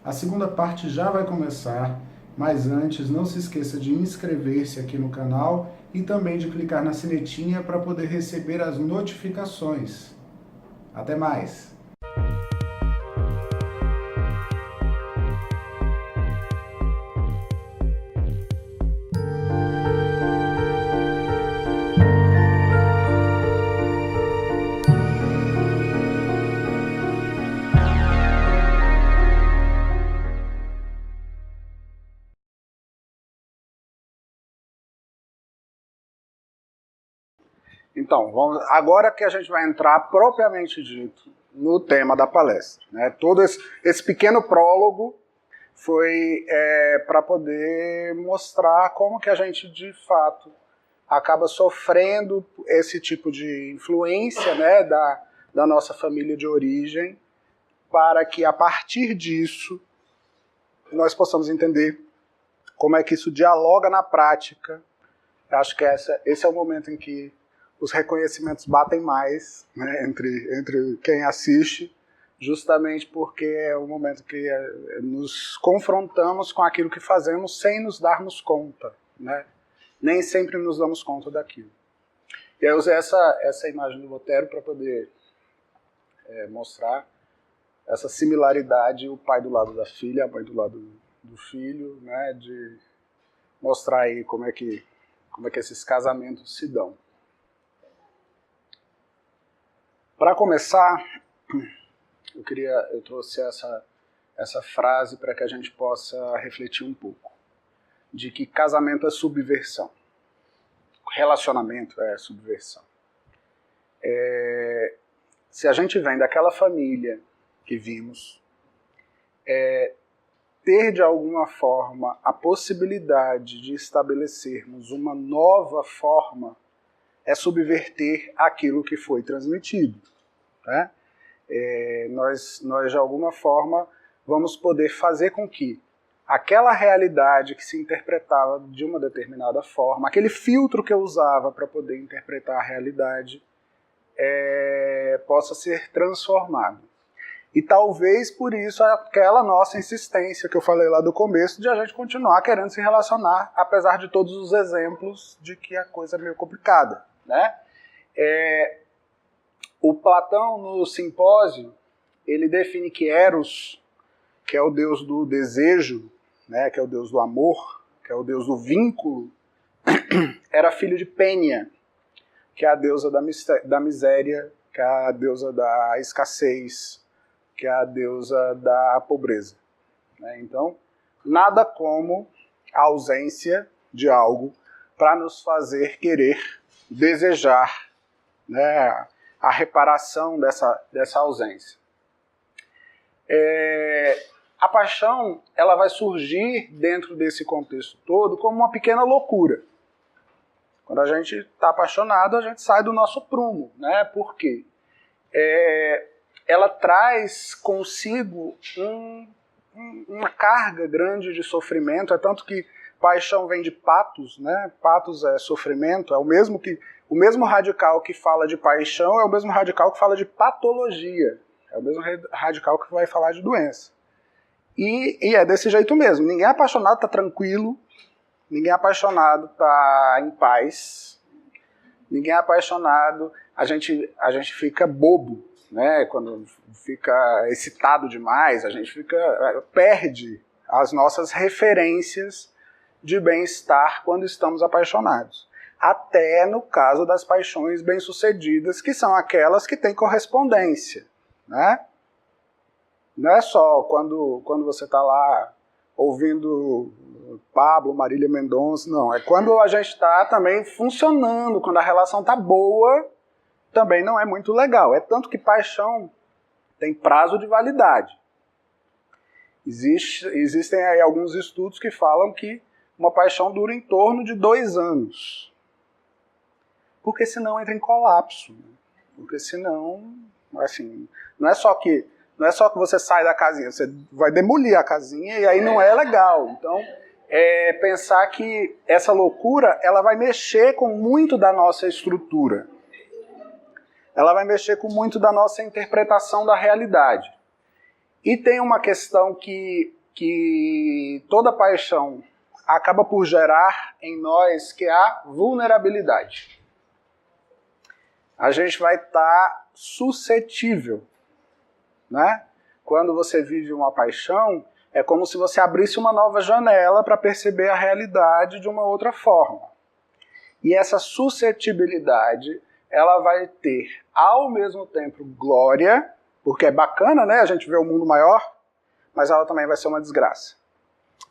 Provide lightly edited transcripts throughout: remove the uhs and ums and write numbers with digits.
A segunda parte já vai começar, mas antes não se esqueça de inscrever-se aqui no canal e também de clicar na sinetinha para poder receber as notificações. Até mais! Então, agora que a gente vai entrar propriamente dito no tema da palestra, né? Todo esse pequeno prólogo foi para poder mostrar como que a gente, de fato, acaba sofrendo esse tipo de influência, né, da nossa família de origem, para que, a partir disso, nós possamos entender como é que isso dialoga na prática. Eu acho que esse é o momento em que os reconhecimentos batem mais, né, entre quem assiste, justamente porque é o momento que nos confrontamos com aquilo que fazemos sem nos darmos conta, né? Nem sempre nos damos conta daquilo. E aí eu usei essa imagem do Lutero para poder mostrar essa similaridade, o pai do lado da filha, a mãe do lado do filho, né, de mostrar aí como é que esses casamentos se dão. Para começar, eu trouxe essa frase para que a gente possa refletir um pouco, de que casamento é subversão, relacionamento é subversão. Se a gente vem daquela família que vimos, ter de alguma forma a possibilidade de estabelecermos uma nova forma é subverter aquilo que foi transmitido, né? Nós de alguma forma vamos poder fazer com que aquela realidade que se interpretava de uma determinada forma, aquele filtro que eu usava para poder interpretar a realidade, possa ser transformado. E talvez por isso aquela nossa insistência que eu falei lá do começo, de a gente continuar querendo se relacionar, apesar de todos os exemplos de que a coisa é meio complicada, né? O Platão, no Simpósio, ele define que Eros, que é o deus do desejo, né, que é o deus do amor, que é o deus do vínculo, era filho de Pênia, que é a deusa da miséria, que é a deusa da escassez, que é a deusa da pobreza. Então, nada como a ausência de algo para nos fazer querer, desejar, né, a reparação dessa ausência. A paixão, ela vai surgir dentro desse contexto todo como uma pequena loucura. Quando a gente está apaixonado, a gente sai do nosso prumo, né? Por quê? Ela traz consigo uma carga grande de sofrimento, é tanto que paixão vem de patos, né? Patos é sofrimento, é o mesmo radical que fala de paixão é o mesmo radical que fala de patologia, é o mesmo radical que vai falar de doença. E é desse jeito mesmo, ninguém é apaixonado está tranquilo, ninguém é apaixonado está em paz, ninguém é apaixonado, a gente fica bobo, né? Quando fica excitado demais, a gente perde as nossas referências de bem-estar quando estamos apaixonados. Até no caso das paixões bem-sucedidas, que são aquelas que têm correspondência, né? Não é só quando você está lá ouvindo Pablo, Marília Mendonça, não. É quando a gente está também funcionando, quando a relação está boa, também não é muito legal. É tanto que paixão tem prazo de validade. Existem aí alguns estudos que falam que uma paixão dura em torno de 2 anos. Porque senão entra em colapso. Porque senão, assim, não é só que você sai da casinha, você vai demolir a casinha e aí não é legal. Então, pensar que essa loucura, ela vai mexer com muito da nossa estrutura. Ela vai mexer com muito da nossa interpretação da realidade. E tem uma questão que que toda paixão acaba por gerar em nós, que é a vulnerabilidade. A gente vai estar suscetível, né? Quando você vive uma paixão, é como se você abrisse uma nova janela para perceber a realidade de uma outra forma. E essa suscetibilidade, ela vai ter, ao mesmo tempo, glória, porque é bacana, né? A gente vê o mundo maior, mas ela também vai ser uma desgraça.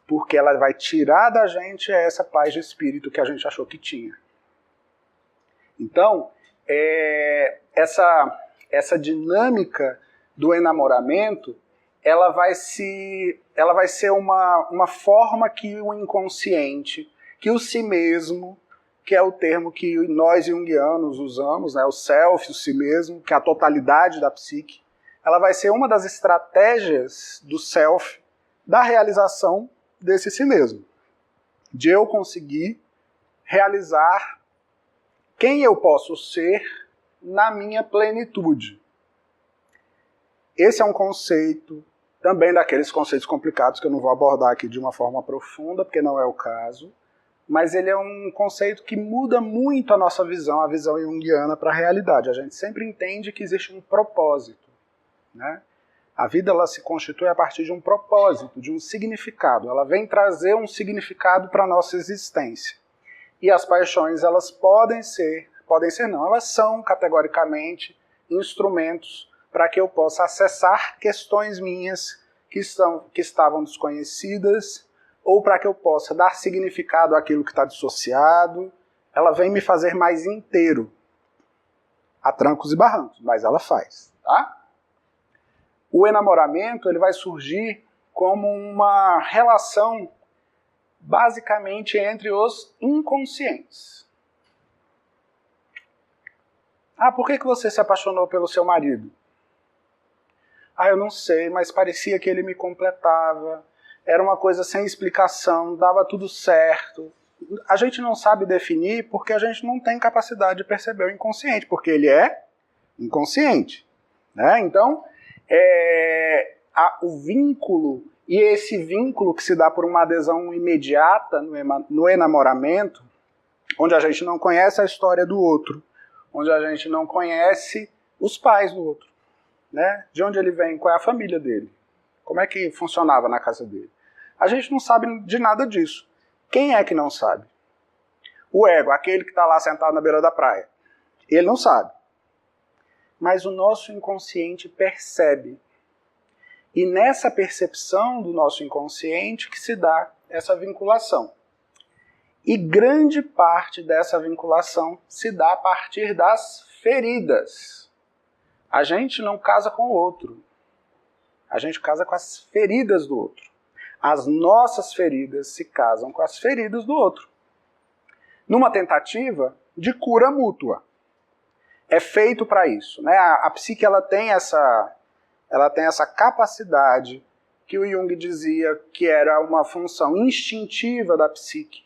Porque ela vai tirar da gente essa paz de espírito que a gente achou que tinha. Então, essa dinâmica do enamoramento, ela vai ser uma forma que o inconsciente, que o si mesmo, que é o termo que nós junguianos usamos, né, o self, o si mesmo, que é a totalidade da psique, ela vai ser uma das estratégias do self da realização desse si mesmo. De eu conseguir realizar quem eu posso ser na minha plenitude. Esse é um conceito, também daqueles conceitos complicados que eu não vou abordar aqui de uma forma profunda, porque não é o caso, mas ele é um conceito que muda muito a nossa visão, a visão junguiana para a realidade. A gente sempre entende que existe um propósito, né? A vida, ela se constitui a partir de um propósito, de um significado. Ela vem trazer um significado para a nossa existência. E as paixões, elas podem ser não, elas são categoricamente instrumentos para que eu possa acessar questões minhas que estavam desconhecidas, ou para que eu possa dar significado àquilo que está dissociado. Ela vem me fazer mais inteiro, a trancos e barrancos, mas ela faz, tá? O enamoramento, ele vai surgir como uma relação basicamente entre os inconscientes. Ah, por que você se apaixonou pelo seu marido? Ah, eu não sei, mas parecia que ele me completava. Era uma coisa sem explicação, dava tudo certo. A gente não sabe definir porque a gente não tem capacidade de perceber o inconsciente, porque ele é inconsciente, né? Então, o vínculo, e esse vínculo que se dá por uma adesão imediata no enamoramento, onde a gente não conhece a história do outro, onde a gente não conhece os pais do outro, né? De onde ele vem, qual é a família dele, como é que funcionava na casa dele. A gente não sabe de nada disso. Quem é que não sabe? O ego, aquele que está lá sentado na beira da praia. Ele não sabe. Mas o nosso inconsciente percebe. E nessa percepção do nosso inconsciente que se dá essa vinculação. E grande parte dessa vinculação se dá a partir das feridas. A gente não casa com o outro. A gente casa com as feridas do outro. As nossas feridas se casam com as feridas do outro. Numa tentativa de cura mútua. É feito para isso, né? A psique, ela tem essa capacidade que o Jung dizia que era uma função instintiva da psique,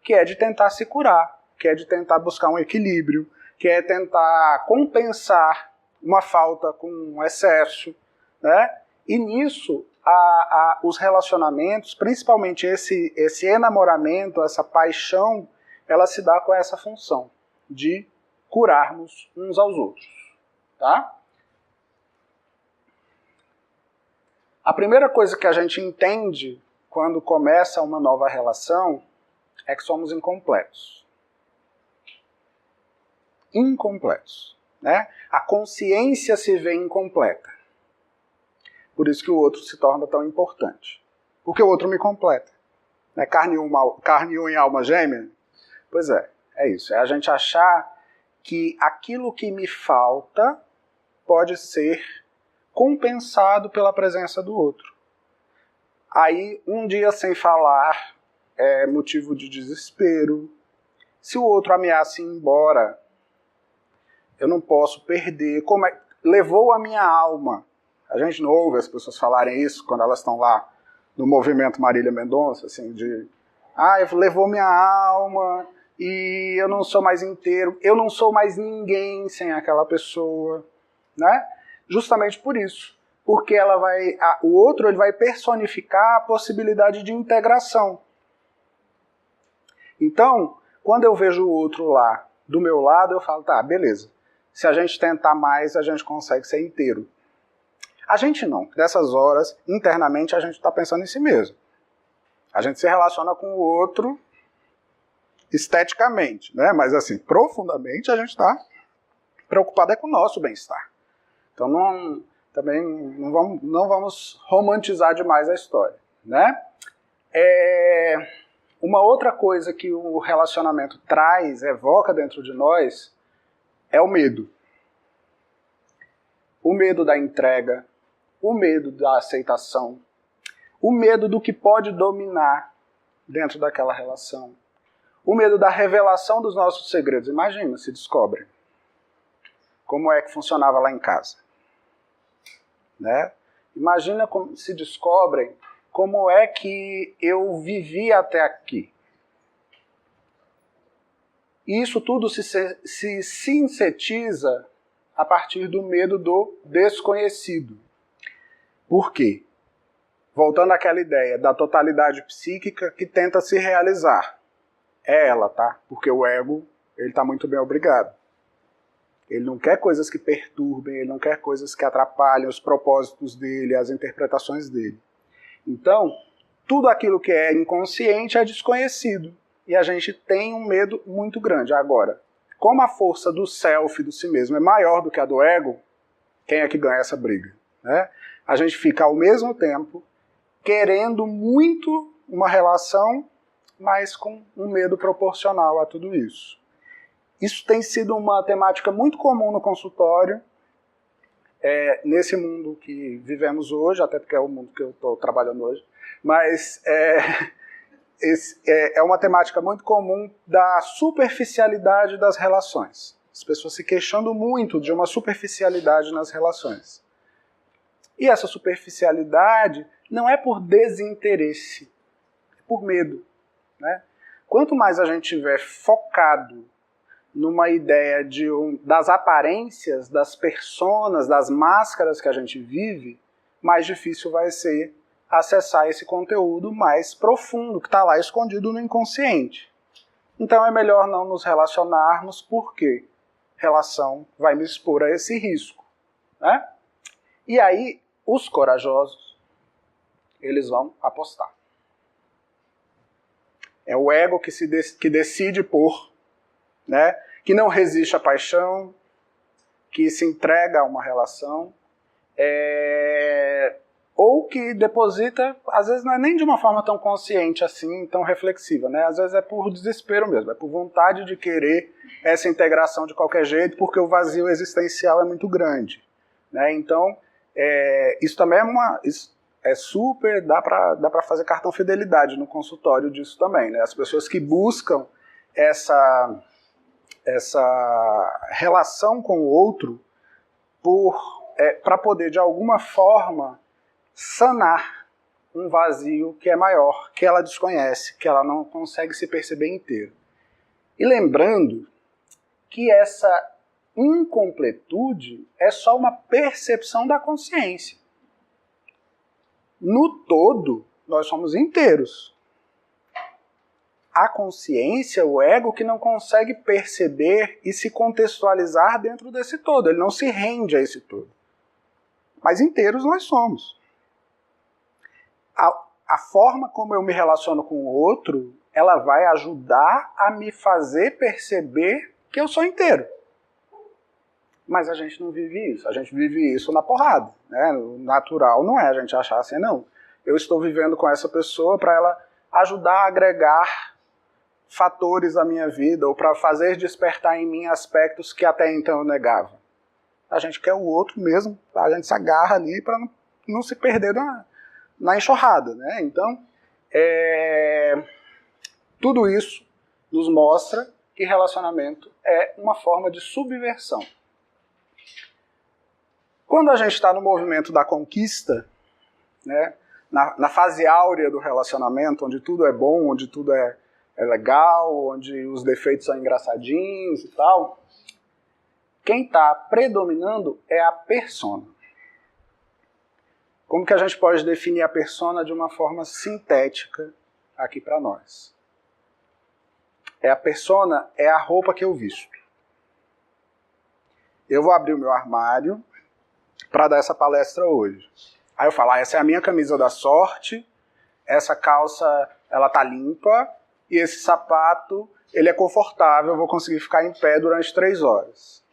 que é de tentar se curar, que é de tentar buscar um equilíbrio, que é tentar compensar uma falta com um excesso, né? E nisso, os relacionamentos, principalmente esse enamoramento, essa paixão, ela se dá com essa função de curarmos uns aos outros, tá? A primeira coisa que a gente entende quando começa uma nova relação é que somos incompletos. Incompletos, né? A consciência se vê incompleta. Por isso que o outro se torna tão importante. Porque o outro me completa. Né? Carne e unha, alma gêmea? Pois é isso. É a gente achar que aquilo que me falta pode ser compensado pela presença do outro. Aí, um dia sem falar é motivo de desespero. Se o outro ameaça ir embora, eu não posso perder. Levou a minha alma. A gente não ouve as pessoas falarem isso quando elas estão lá no movimento Marília Mendonça, assim, levou minha alma e eu não sou mais inteiro, eu não sou mais ninguém sem aquela pessoa, né? Justamente por isso, porque o outro ele vai personificar a possibilidade de integração. Então, quando eu vejo o outro lá do meu lado, eu falo, tá, beleza. Se a gente tentar mais, a gente consegue ser inteiro. A gente não. Nessas horas, internamente, a gente está pensando em si mesmo. A gente se relaciona com o outro esteticamente, né? Mas assim, profundamente, a gente está preocupado com o nosso bem-estar. Então, também não vamos romantizar demais a história, né? Uma outra coisa que o relacionamento traz, evoca dentro de nós, é o medo. O medo da entrega, o medo da aceitação, o medo do que pode dominar dentro daquela relação, o medo da revelação dos nossos segredos. Imagina se descobrem como é que funcionava lá em casa. Né? Imagina se descobrem como é que eu vivi até aqui. E isso tudo se sintetiza a partir do medo do desconhecido. Por quê? Voltando àquela ideia da totalidade psíquica que tenta se realizar. É ela, tá? Porque o ego, ele está muito bem obrigado. Ele não quer coisas que perturbem, ele não quer coisas que atrapalhem os propósitos dele, as interpretações dele. Então, tudo aquilo que é inconsciente é desconhecido. E a gente tem um medo muito grande. Agora, como a força do self, do si mesmo, é maior do que a do ego, quem é que ganha essa briga? Né? A gente fica ao mesmo tempo querendo muito uma relação, mas com um medo proporcional a tudo isso. Isso tem sido uma temática muito comum no consultório, nesse mundo que vivemos hoje, até porque é o mundo que eu estou trabalhando hoje, mas é uma temática muito comum da superficialidade das relações. As pessoas se queixando muito de uma superficialidade nas relações. E essa superficialidade não é por desinteresse, é por medo. Né? Quanto mais a gente estiver focado numa ideia das aparências, das personas, das máscaras que a gente vive, mais difícil vai ser acessar esse conteúdo mais profundo, que está lá escondido no inconsciente. Então é melhor não nos relacionarmos, porque relação vai me expor a esse risco. Né? E aí, os corajosos, eles vão apostar. É o ego que decide por, né, que não resiste à paixão, que se entrega a uma relação, ou que deposita, às vezes não é nem de uma forma tão consciente assim, tão reflexiva, né? Às vezes é por desespero mesmo, é por vontade de querer essa integração de qualquer jeito, porque o vazio existencial é muito grande. Né? Então, isso também é super, dá para fazer cartão fidelidade no consultório disso também. Né? As pessoas que buscam essa relação com o outro para poder, de alguma forma, sanar um vazio que é maior, que ela desconhece, que ela não consegue se perceber inteiro. E lembrando que essa incompletude é só uma percepção da consciência. No todo, nós somos inteiros. A consciência, o ego, que não consegue perceber e se contextualizar dentro desse todo. Ele não se rende a esse todo. Mas inteiros nós somos. A forma como eu me relaciono com o outro, ela vai ajudar a me fazer perceber que eu sou inteiro. Mas a gente não vive isso. A gente vive isso na porrada. Né? O natural não é a gente achar assim, não. Eu estou vivendo com essa pessoa para ela ajudar a agregar fatores da minha vida ou para fazer despertar em mim aspectos que até então eu negava. A gente quer o outro mesmo, a gente se agarra ali para não se perder na enxurrada. Né? Então, tudo isso nos mostra que relacionamento é uma forma de subversão. Quando a gente está no movimento da conquista, né, na fase áurea do relacionamento, onde tudo é bom, onde tudo é legal, onde os defeitos são engraçadinhos e tal, quem está predominando é a persona. como que a gente pode definir a persona de uma forma sintética aqui para nós? A persona é a roupa que eu visto. Eu vou abrir o meu armário para dar essa palestra hoje. Aí eu falo, essa é a minha camisa da sorte, essa calça ela tá limpa e esse sapato ele é confortável, eu vou conseguir ficar em pé durante 3 horas.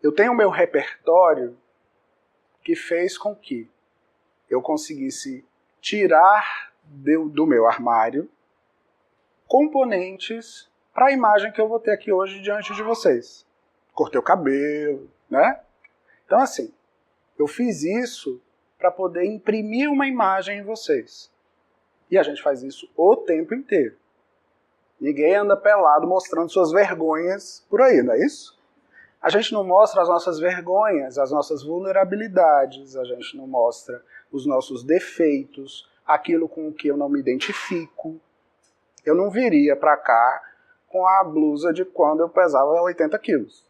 Eu tenho o meu repertório que fez com que eu conseguisse tirar do meu armário componentes para a imagem que eu vou ter aqui hoje diante de vocês. Cortei o cabelo, né? Então assim, eu fiz isso para poder imprimir uma imagem em vocês. E a gente faz isso o tempo inteiro. Ninguém anda pelado mostrando suas vergonhas por aí, não é isso? A gente não mostra as nossas vergonhas, as nossas vulnerabilidades, a gente não mostra os nossos defeitos, aquilo com o que eu não me identifico. Eu não viria para cá com a blusa de quando eu pesava 80 quilos.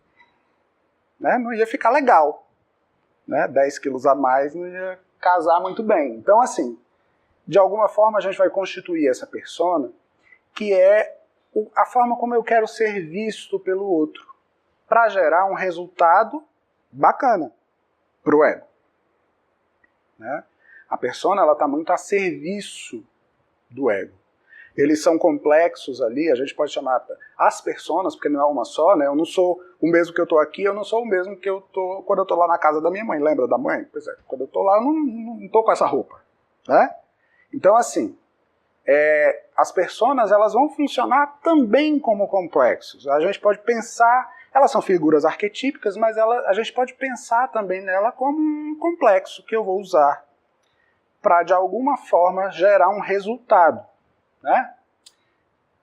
Né? Não ia ficar legal. Né? 10 quilos a mais não ia casar muito bem. Então, assim, de alguma forma a gente vai constituir essa persona, que é a forma como eu quero ser visto pelo outro, para gerar um resultado bacana para o ego. Né? A persona está muito a serviço do ego. Eles são complexos ali, a gente pode chamar as personas, porque não é uma só, né? Eu não sou o mesmo que eu estou aqui, eu não sou o mesmo que eu estou quando eu estou lá na casa da minha mãe. Lembra da mãe? Pois é, quando eu estou lá eu não estou com essa roupa. Né? Então, assim, as personas elas vão funcionar também como complexos. A gente pode pensar, elas são figuras arquetípicas, mas a gente pode pensar também nela como um complexo que eu vou usar para, de alguma forma, gerar um resultado. Né?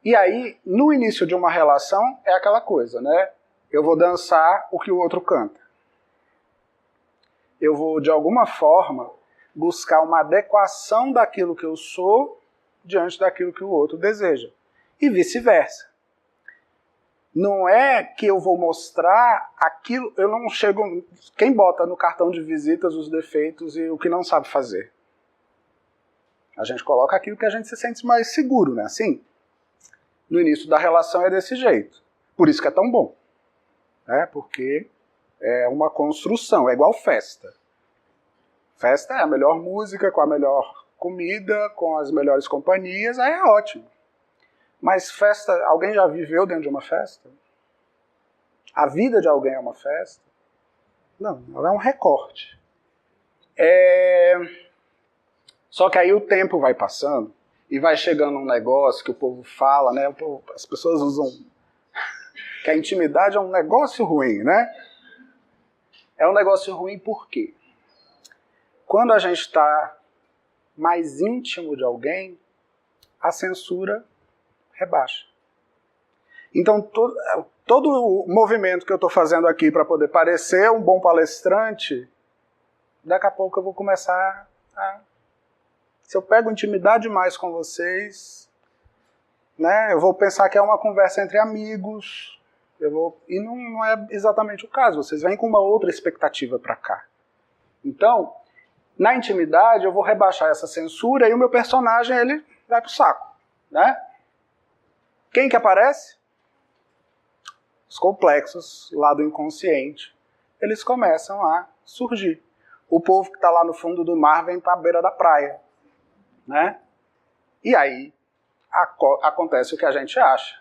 E aí, no início de uma relação, é aquela coisa, né? Eu vou dançar o que o outro canta. Eu vou, de alguma forma, buscar uma adequação daquilo que eu sou diante daquilo que o outro deseja. E vice-versa. Não é que eu vou mostrar aquilo... Eu não chego... Quem bota no cartão de visitas os defeitos e o que não sabe fazer? A gente coloca aquilo que a gente se sente mais seguro, né? Assim, no início da relação é desse jeito. Por isso que é tão bom. Né? Porque é uma construção, é igual festa. Festa é a melhor música, com a melhor comida, com as melhores companhias, aí é ótimo. Mas festa, alguém já viveu dentro de uma festa? A vida de alguém é uma festa? Não, ela é um recorte. Só que aí o tempo vai passando e vai chegando um negócio que o povo fala, né? As pessoas usam que a intimidade é um negócio ruim, né? É um negócio ruim por quê? Quando a gente está mais íntimo de alguém, a censura rebaixa. Então, todo o movimento que eu estou fazendo aqui para poder parecer um bom palestrante, daqui a pouco eu vou começar a... Se eu pego intimidade mais com vocês, né, eu vou pensar que é uma conversa entre amigos, e não é exatamente o caso. Vocês vêm com uma outra expectativa para cá. Então, na intimidade, eu vou rebaixar essa censura e o meu personagem ele vai pro saco. Né? Quem que aparece? Os complexos lá do inconsciente. Eles começam a surgir. O povo que está lá no fundo do mar vem para a beira da praia. Né? E aí acontece o que a gente acha.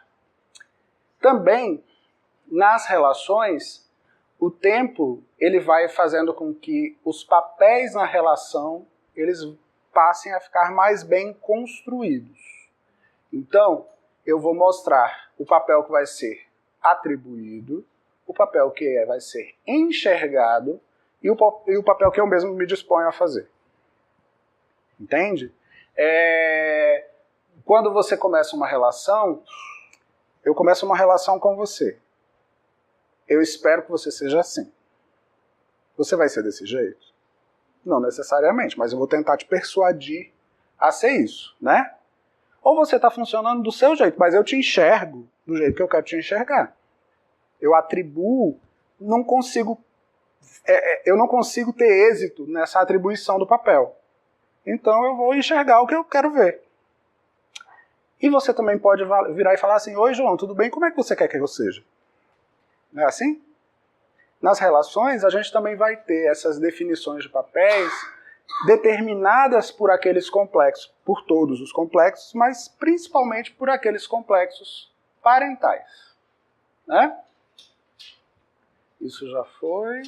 Também, nas relações, o tempo ele vai fazendo com que os papéis na relação eles passem a ficar mais bem construídos. Então, eu vou mostrar o papel que vai ser atribuído, o papel que vai ser enxergado e o papel que eu mesmo me disponho a fazer. Entende? Quando você começa uma relação, eu começo uma relação com você. Eu espero que você seja assim. Você vai ser desse jeito? Não necessariamente, mas eu vou tentar te persuadir a ser isso, né? Ou você está funcionando do seu jeito, mas eu te enxergo do jeito que eu quero te enxergar. Eu atribuo, não consigo eu não consigo ter êxito nessa atribuição do papel. Então eu vou enxergar o que eu quero ver. E você também pode virar e falar assim: oi, João, tudo bem? Como é que você quer que eu seja? Não é assim? Nas relações, a gente também vai ter essas definições de papéis determinadas por aqueles complexos, por todos os complexos, mas principalmente por aqueles complexos parentais. Né? Isso já foi?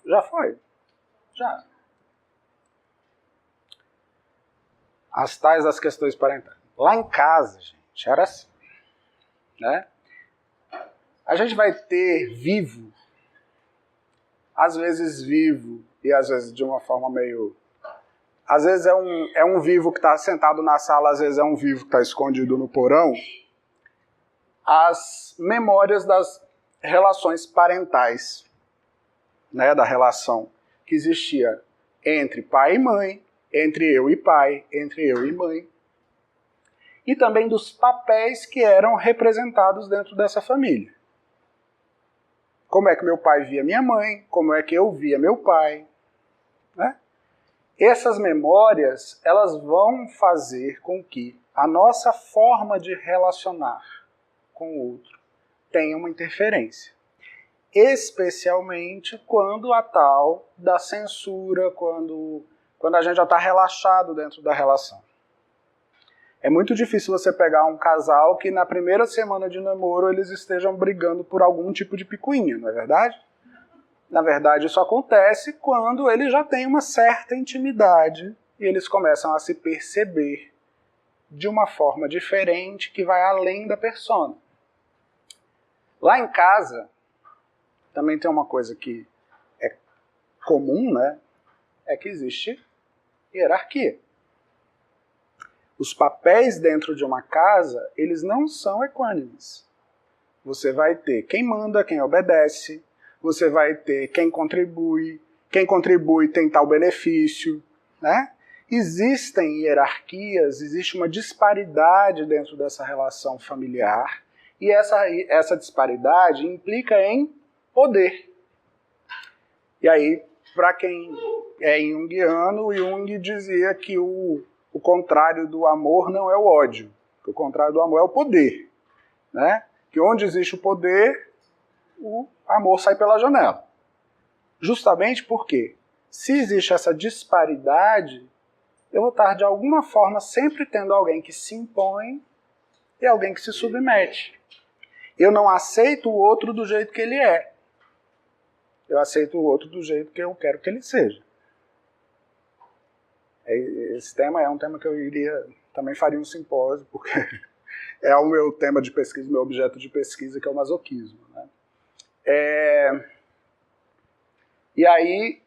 Já foi. Já. As tais das questões parentais. Lá em casa, gente, era assim. Né? A gente vai ter vivo, às vezes vivo, e às vezes de uma forma meio... Às vezes é um vivo que está sentado na sala, às vezes é um vivo que está escondido no porão. As memórias das relações parentais, né, da relação que existia entre pai e mãe, entre eu e pai, entre eu e mãe, e também dos papéis que eram representados dentro dessa família. Como é que meu pai via minha mãe, como é que eu via meu pai. Né? Essas memórias, elas vão fazer com que a nossa forma de relacionar com o outro tenha uma interferência. Especialmente quando a tal da censura, quando a gente já está relaxado dentro da relação. É muito difícil você pegar um casal que na primeira semana de namoro eles estejam brigando por algum tipo de picuinha, não é verdade? Na verdade, isso acontece quando eles já têm uma certa intimidade e eles começam a se perceber de uma forma diferente que vai além da persona. Lá em casa, também tem uma coisa que é comum, né? É que existe hierarquia. Os papéis dentro de uma casa, eles não são equânimes. Você vai ter quem manda, quem obedece, você vai ter quem contribui tem tal benefício, né? Existem hierarquias, existe uma disparidade dentro dessa relação familiar, e essa disparidade implica em poder. E aí, para quem é junguiano, Jung dizia que o contrário do amor não é o ódio, que o contrário do amor é o poder. Né? Que onde existe o poder, o amor sai pela janela. Justamente porque, se existe essa disparidade, eu vou estar de alguma forma sempre tendo alguém que se impõe e alguém que se submete. Eu não aceito o outro do jeito que ele é. Eu aceito o outro do jeito que eu quero que ele seja. Esse tema é um tema que eu também faria um simpósio, porque é o meu tema de pesquisa, meu objeto de pesquisa, que é o masoquismo. Né? E aí,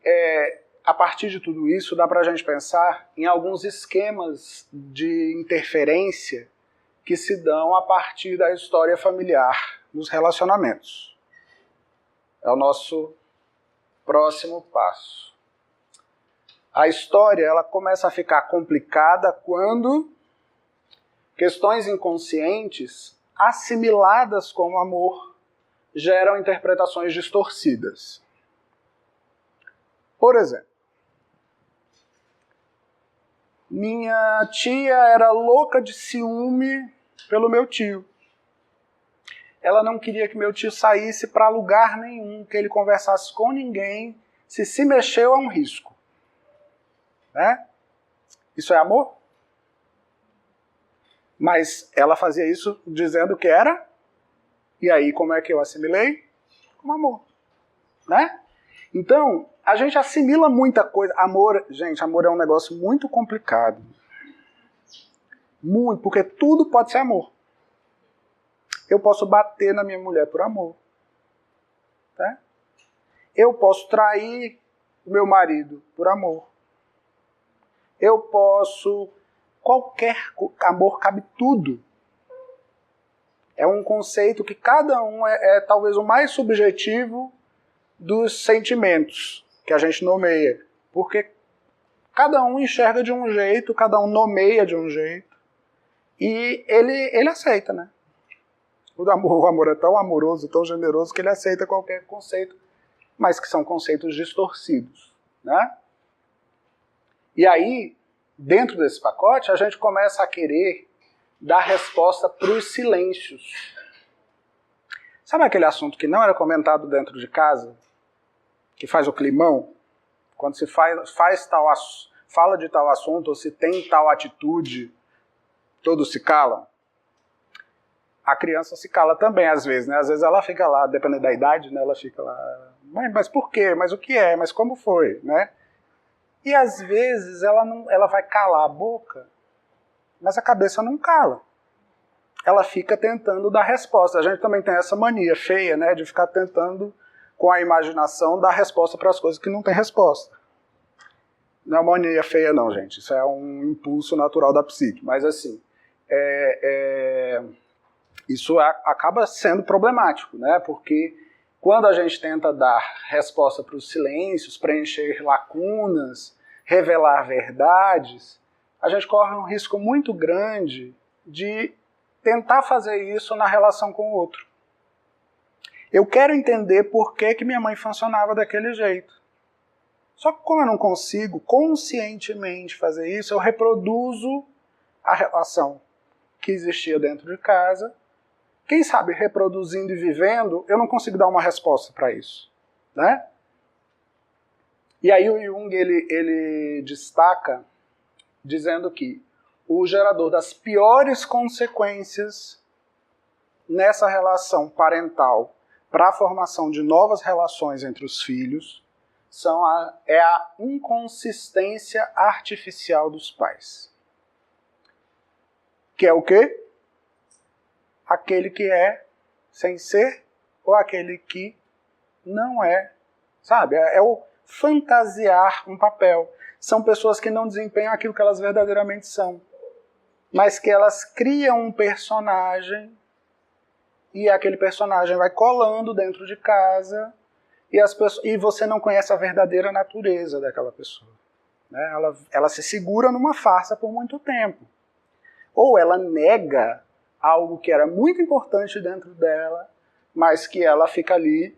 a partir de tudo isso, dá para a gente pensar em alguns esquemas de interferência que se dão a partir da história familiar nos relacionamentos. É o nosso próximo passo. A história ela começa a ficar complicada quando questões inconscientes assimiladas como amor geram interpretações distorcidas. Por exemplo, minha tia era louca de ciúme pelo meu tio. Ela não queria que meu tio saísse para lugar nenhum, que ele conversasse com ninguém. Se mexeu é um risco. Né? Isso é amor? Mas ela fazia isso dizendo que era. E aí, como é que eu assimilei? Como amor. Né? Então, a gente assimila muita coisa. Amor, gente, amor é um negócio muito complicado. Muito, porque tudo pode ser amor. Eu posso bater na minha mulher por amor. Tá? Eu posso trair o meu marido por amor. Eu posso... Amor cabe tudo. É um conceito que cada um é talvez o mais subjetivo dos sentimentos que a gente nomeia. Porque cada um enxerga de um jeito, cada um nomeia de um jeito. E ele aceita, né? O amor é tão amoroso, tão generoso, que ele aceita qualquer conceito mas que são conceitos distorcidos, né? E aí, dentro desse pacote, a gente começa a querer dar resposta para os silêncios. Sabe aquele assunto que não era comentado dentro de casa? Que faz o climão? Quando se fala de tal assunto, ou se tem tal atitude, todos se calam. A criança se cala também, às vezes, né? Às vezes ela fica lá, dependendo da idade, né? Ela fica lá, mas por quê? Mas o que é? Mas como foi? Né? E às vezes ela vai calar a boca, mas a cabeça não cala. Ela fica tentando dar resposta. A gente também tem essa mania feia, né? De ficar tentando, com a imaginação, dar resposta para as coisas que não tem resposta. Não é uma mania feia não, gente. Isso é um impulso natural da psique. Mas assim, isso acaba sendo problemático, né? Porque quando a gente tenta dar resposta para os silêncios, preencher lacunas, revelar verdades, a gente corre um risco muito grande de tentar fazer isso na relação com o outro. Eu quero entender por que minha mãe funcionava daquele jeito. Só que como eu não consigo conscientemente fazer isso, eu reproduzo a relação que existia dentro de casa. Quem sabe, reproduzindo e vivendo, eu não consigo dar uma resposta para isso, né? E aí o Jung ele destaca dizendo que o gerador das piores consequências nessa relação parental para a formação de novas relações entre os filhos é a inconsistência artificial dos pais. Que é o quê? Aquele que é sem ser ou aquele que não é, sabe? É o fantasiar um papel. São pessoas que não desempenham aquilo que elas verdadeiramente são, mas que elas criam um personagem e aquele personagem vai colando dentro de casa e você não conhece a verdadeira natureza daquela pessoa. Né? Ela se segura numa farsa por muito tempo. Ou ela nega algo que era muito importante dentro dela, mas que ela fica ali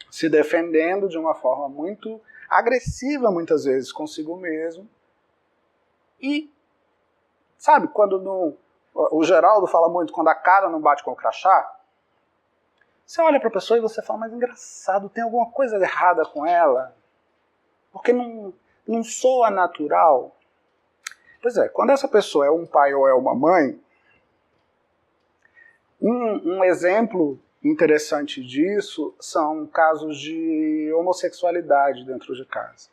se defendendo de uma forma muito agressiva, muitas vezes, consigo mesmo. E, sabe, quando o Geraldo fala muito, quando a cara não bate com o crachá, você olha para a pessoa e você fala, mas engraçado, tem alguma coisa errada com ela? Porque não soa natural. Pois é, quando essa pessoa é um pai ou é uma mãe, um exemplo interessante disso são casos de homossexualidade dentro de casa.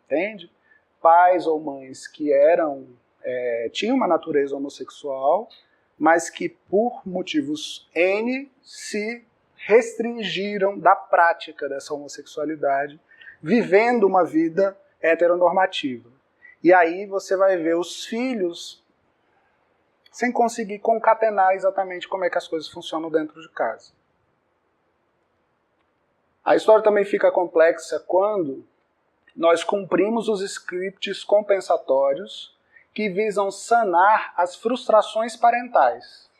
Entende? Pais ou mães que tinham uma natureza homossexual, mas que por motivos N se restringiram da prática dessa homossexualidade, vivendo uma vida heteronormativa. E aí você vai ver os filhos sem conseguir concatenar exatamente como é que as coisas funcionam dentro de casa. A história também fica complexa quando nós cumprimos os scripts compensatórios que visam sanar as frustrações parentais.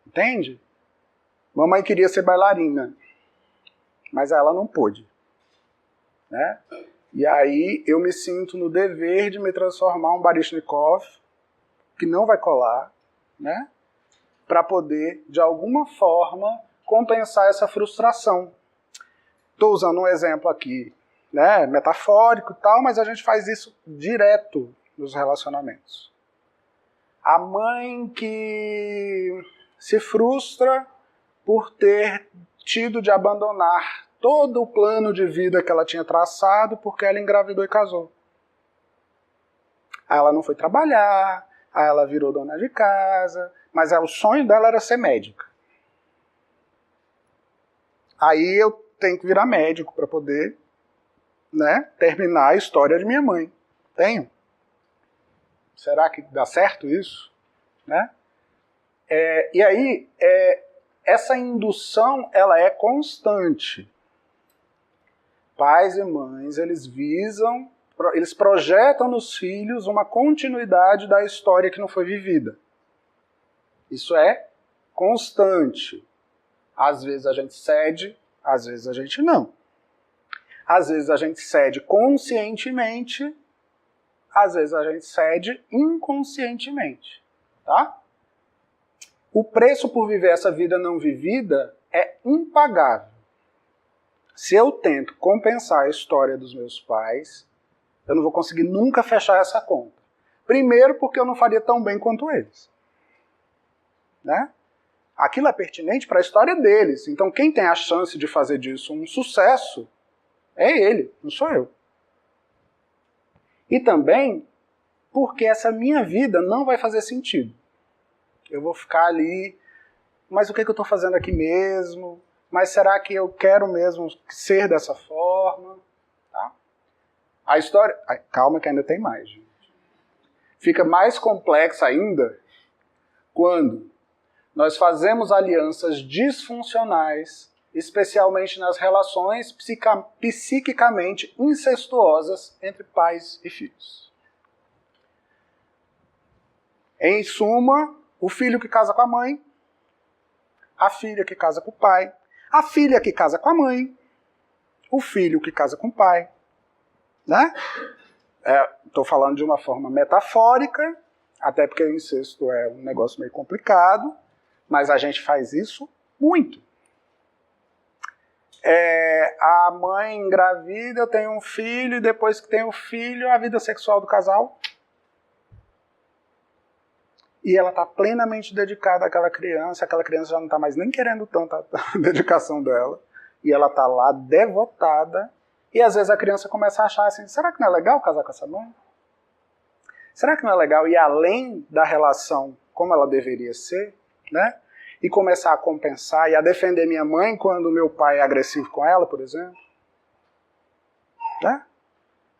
Entende? Mamãe queria ser bailarina, mas ela não pôde. Né? E aí eu me sinto no dever de me transformar um Baryshnikov, que não vai colar, né? Para poder, de alguma forma, compensar essa frustração. Estou usando um exemplo aqui, né, metafórico e tal, mas a gente faz isso direto nos relacionamentos. A mãe que se frustra por ter tido de abandonar todo o plano de vida que ela tinha traçado porque ela engravidou e casou. Aí ela não foi trabalhar, aí ela virou dona de casa, mas o sonho dela era ser médica. Aí eu tenho que virar médico para poder, né, terminar a história de minha mãe. Tenho. Será que dá certo isso? Né? E aí, essa indução ela é constante. Pais e mães, eles projetam nos filhos uma continuidade da história que não foi vivida. Isso é constante. Às vezes a gente cede, às vezes a gente não. Às vezes a gente cede conscientemente, às vezes a gente cede inconscientemente, tá? O preço por viver essa vida não vivida é impagável. Se eu tento compensar a história dos meus pais, eu não vou conseguir nunca fechar essa conta. Primeiro porque eu não faria tão bem quanto eles. Né? Aquilo é pertinente para a história deles. Então quem tem a chance de fazer disso um sucesso é ele, não sou eu. E também porque essa minha vida não vai fazer sentido. Eu vou ficar ali, mas o que eu estou fazendo aqui mesmo? Mas será que eu quero mesmo ser dessa forma? Tá? A história... Calma que ainda tem mais, gente. Fica mais complexa ainda quando nós fazemos alianças disfuncionais, especialmente nas relações psiquicamente incestuosas entre pais e filhos. Em suma, o filho que casa com a mãe, a filha que casa com o pai, a filha que casa com a mãe, o filho que casa com o pai. Né? Estou falando de uma forma metafórica, até porque o incesto é um negócio meio complicado, mas a gente faz isso muito. A mãe engravida, tem um filho, e depois que tem o filho, a vida sexual do casal. E ela está plenamente dedicada àquela criança já não está mais nem querendo tanta dedicação dela, e ela está lá devotada, e às vezes a criança começa a achar assim, será que não é legal casar com essa mãe? Será que não é legal ir além da relação como ela deveria ser, né? E começar a compensar e a defender minha mãe quando meu pai é agressivo com ela, por exemplo? Né?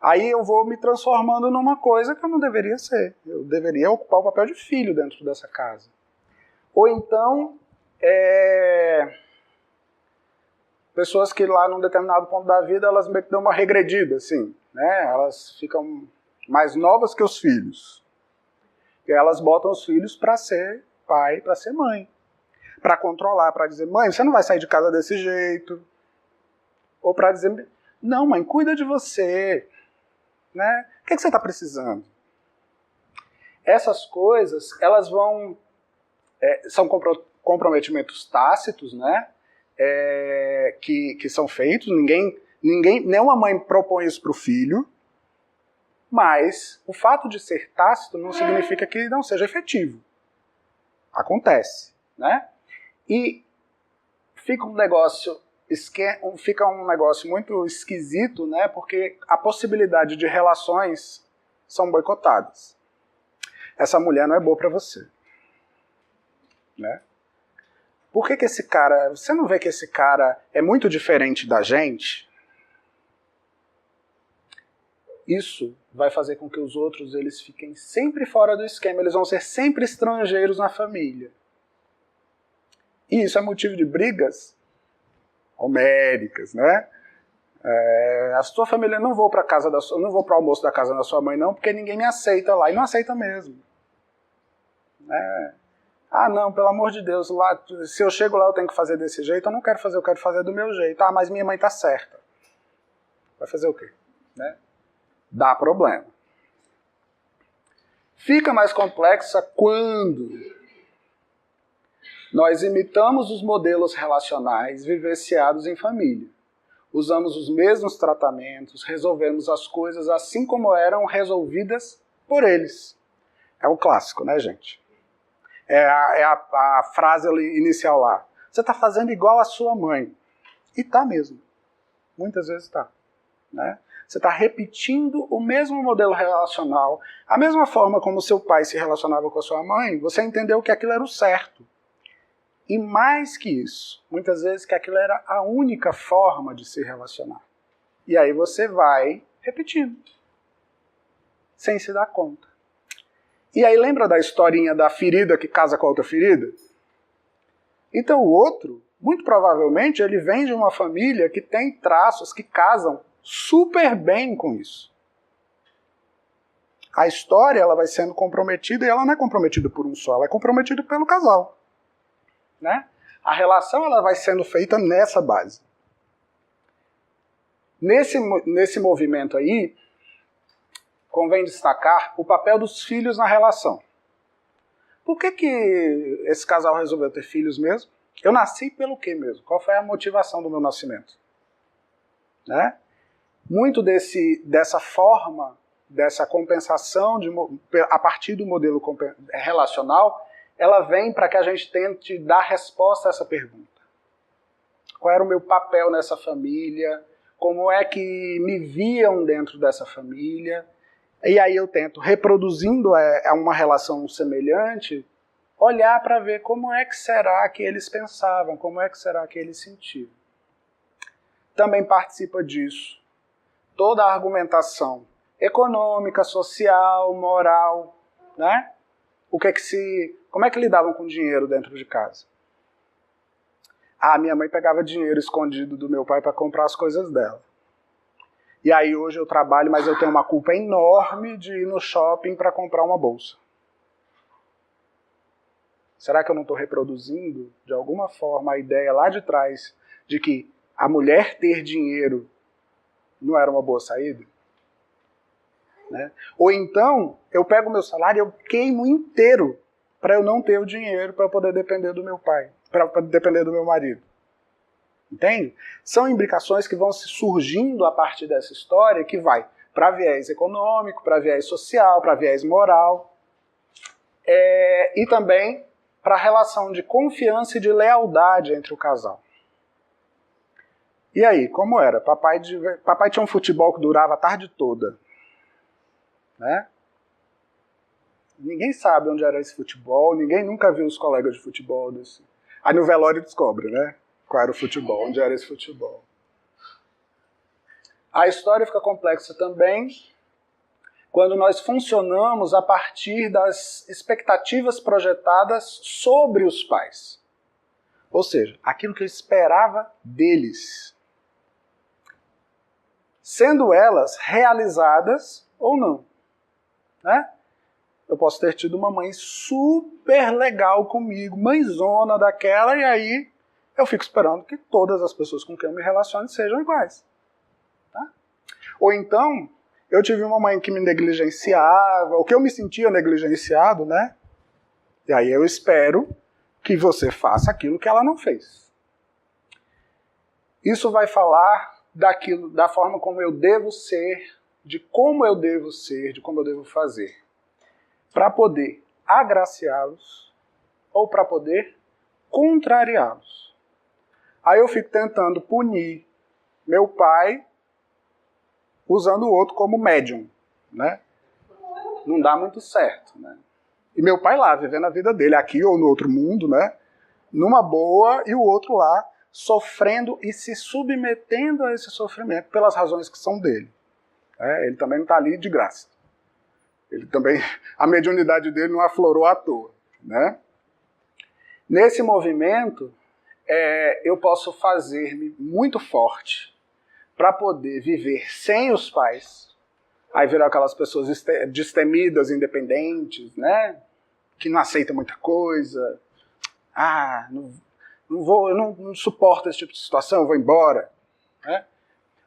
Aí eu vou me transformando numa coisa que eu não deveria ser. Eu deveria ocupar o papel de filho dentro dessa casa. Ou então, pessoas que lá num determinado ponto da vida, elas meio que dão uma regredida, assim, né? Elas ficam mais novas que os filhos. E elas botam os filhos para ser pai, para ser mãe. Para controlar, para dizer, mãe, você não vai sair de casa desse jeito. Ou para dizer, não, mãe, cuida de você. Né? O que você está precisando? Essas coisas, elas vão... são comprometimentos tácitos, né? Que são feitos. Nenhuma mãe propõe isso para o filho, mas o fato de ser tácito não significa que não seja efetivo. Acontece, né? E fica um negócio muito esquisito, né? Porque a possibilidade de relações são boicotadas. Essa mulher não é boa para você. Né? Por que esse cara... Você não vê que esse cara é muito diferente da gente? Isso vai fazer com que os outros eles fiquem sempre fora do esquema. Eles vão ser sempre estrangeiros na família. E isso é motivo de brigas homéricas, né? A sua família, não vou para o almoço da casa da sua mãe não, porque ninguém me aceita lá, e não aceita mesmo. Ah, não, pelo amor de Deus, lá, se eu chego lá eu tenho que fazer desse jeito, eu não quero fazer, eu quero fazer do meu jeito. Ah, mas minha mãe tá certa. Vai fazer o quê? Né? Dá problema. Fica mais complexa quando nós imitamos os modelos relacionais vivenciados em família. Usamos os mesmos tratamentos, resolvemos as coisas assim como eram resolvidas por eles. É o clássico, né, gente? É a frase inicial lá. Você está fazendo igual a sua mãe. E tá mesmo. Muitas vezes tá. Né? Você está repetindo o mesmo modelo relacional. A mesma forma como seu pai se relacionava com a sua mãe, você entendeu que aquilo era o certo. E mais que isso, muitas vezes que aquilo era a única forma de se relacionar. E aí você vai repetindo, sem se dar conta. E aí lembra da historinha da ferida que casa com a outra ferida? Então o outro, muito provavelmente, ele vem de uma família que tem traços que casam super bem com isso. A história ela vai sendo comprometida e ela não é comprometida por um só, ela é comprometida pelo casal. Né? A relação ela vai sendo feita nessa base. Nesse movimento aí, convém destacar o papel dos filhos na relação. Por que esse casal resolveu ter filhos mesmo? Eu nasci pelo quê mesmo? Qual foi a motivação do meu nascimento? Né? Muito dessa forma, dessa compensação a partir do modelo relacional, ela vem para que a gente tente dar resposta a essa pergunta. Qual era o meu papel nessa família? Como é que me viam dentro dessa família? E aí eu tento, reproduzindo uma relação semelhante, olhar para ver como é que será que eles pensavam, como é que será que eles sentiam. Também participa disso toda a argumentação econômica, social, moral, né? Como é que lidavam com dinheiro dentro de casa? Minha mãe pegava dinheiro escondido do meu pai para comprar as coisas dela. E aí hoje eu trabalho, mas eu tenho uma culpa enorme de ir no shopping para comprar uma bolsa. Será que eu não estou reproduzindo, de alguma forma, a ideia lá de trás de que a mulher ter dinheiro não era uma boa saída? Né? Ou então, eu pego o meu salário e eu queimo inteiro para eu não ter o dinheiro para poder depender do meu pai, para depender do meu marido. Entende? São imbricações que vão se surgindo a partir dessa história, que vai para viés econômico, para viés social, para viés moral, e também para a relação de confiança e de lealdade entre o casal. E aí, como era? Papai tinha um futebol que durava a tarde toda. Né? Ninguém sabe onde era esse futebol, ninguém nunca viu os colegas de futebol desse. Aí no velório descobre, né? Qual era o futebol, onde era esse futebol. A história fica complexa também quando nós funcionamos a partir das expectativas projetadas sobre os pais. Ou seja, aquilo que eu esperava deles. Sendo elas realizadas ou não. Né? Eu posso ter tido uma mãe super legal comigo, mãezona daquela, e aí eu fico esperando que todas as pessoas com quem eu me relacione sejam iguais. Tá? Ou então, eu tive uma mãe que me negligenciava, ou que eu me sentia negligenciado, né? E aí eu espero que você faça aquilo que ela não fez. Isso vai falar da forma como eu devo ser, de como eu devo ser, de como eu devo fazer, para poder agraciá-los ou para poder contrariá-los. Aí eu fico tentando punir meu pai usando o outro como médium, né? Não dá muito certo, né? E meu pai lá, vivendo a vida dele, aqui ou no outro mundo, né? Numa boa, e o outro lá, sofrendo e se submetendo a esse sofrimento pelas razões que são dele. Ele também não está ali de graça. Ele também, a mediunidade dele não aflorou à toa. Né? Nesse movimento, eu posso fazer-me muito forte para poder viver sem os pais. Aí viram aquelas pessoas destemidas, independentes, né? Que não aceitam muita coisa. Eu não suporto esse tipo de situação, eu vou embora. Né?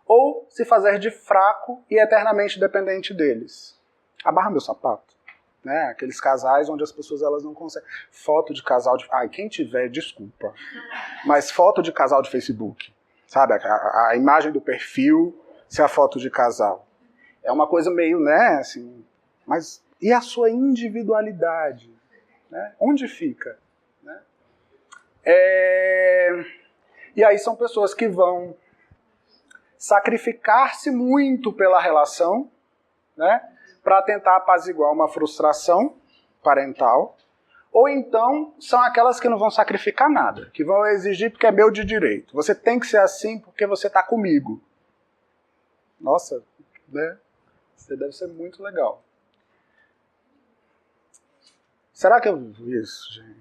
Ou se fazer de fraco e eternamente dependente deles. Abarra meu sapato. Né? Aqueles casais onde as pessoas elas não conseguem. Foto de casal de... quem tiver, desculpa. Mas foto de casal de Facebook. Sabe? A imagem do perfil ser a foto de casal. É uma coisa meio, né, assim... Mas e a sua individualidade? Né? Onde fica? Né? E aí são pessoas que vão sacrificar-se muito pela relação, né, para tentar apaziguar uma frustração parental, ou então são aquelas que não vão sacrificar nada, que vão exigir porque é meu de direito. Você tem que ser assim porque você está comigo. Nossa, né? Você deve ser muito legal. Será que eu vivo isso, gente?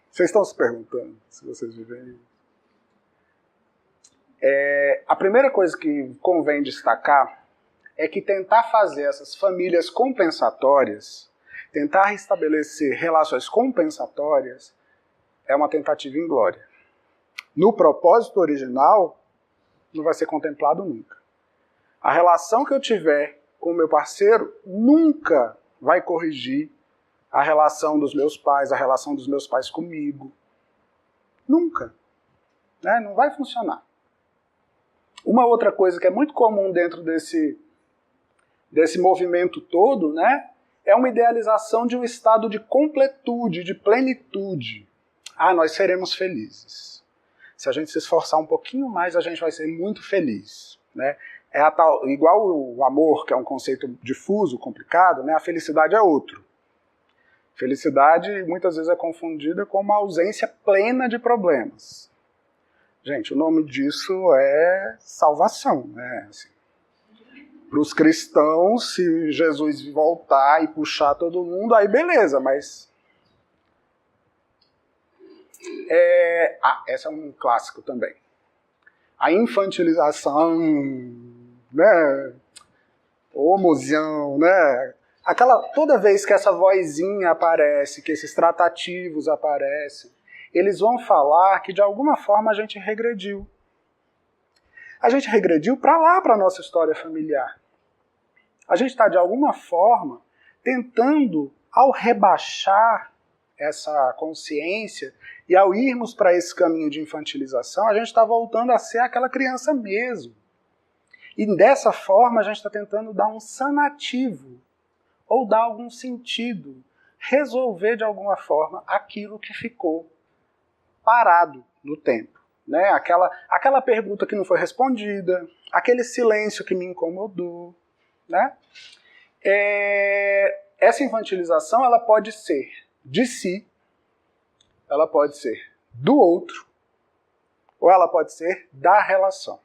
Vocês estão se perguntando se vocês vivem isso? A primeira coisa que convém destacar é que tentar fazer essas famílias compensatórias, tentar estabelecer relações compensatórias, é uma tentativa inglória. No propósito original, não vai ser contemplado nunca. A relação que eu tiver com o meu parceiro nunca vai corrigir a relação dos meus pais, a relação dos meus pais comigo. Nunca. Né? Não vai funcionar. Uma outra coisa que é muito comum dentro desse movimento todo, né, é uma idealização de um estado de completude, de plenitude. Ah, nós seremos felizes. Se a gente se esforçar um pouquinho mais, a gente vai ser muito feliz. Né? Igual o amor, que é um conceito difuso, complicado, né, a felicidade é outro. Felicidade muitas vezes é confundida com uma ausência plena de problemas. Gente, o nome disso é salvação, né? Assim, para os cristãos, se Jesus voltar e puxar todo mundo, aí beleza, mas... esse é um clássico também. A infantilização, né? O mozão, né? Toda vez que essa vozinha aparece, que esses tratativos aparecem, eles vão falar que de alguma forma a gente regrediu. A gente regrediu para lá, para a nossa história familiar. A gente está, de alguma forma, tentando, ao rebaixar essa consciência e ao irmos para esse caminho de infantilização, a gente está voltando a ser aquela criança mesmo. E dessa forma a gente está tentando dar um sanativo, ou dar algum sentido, resolver de alguma forma aquilo que ficou parado no tempo. Né? Aquela pergunta que não foi respondida, aquele silêncio que me incomodou. Né? Essa infantilização ela pode ser de si, ela pode ser do outro, ou ela pode ser da relação.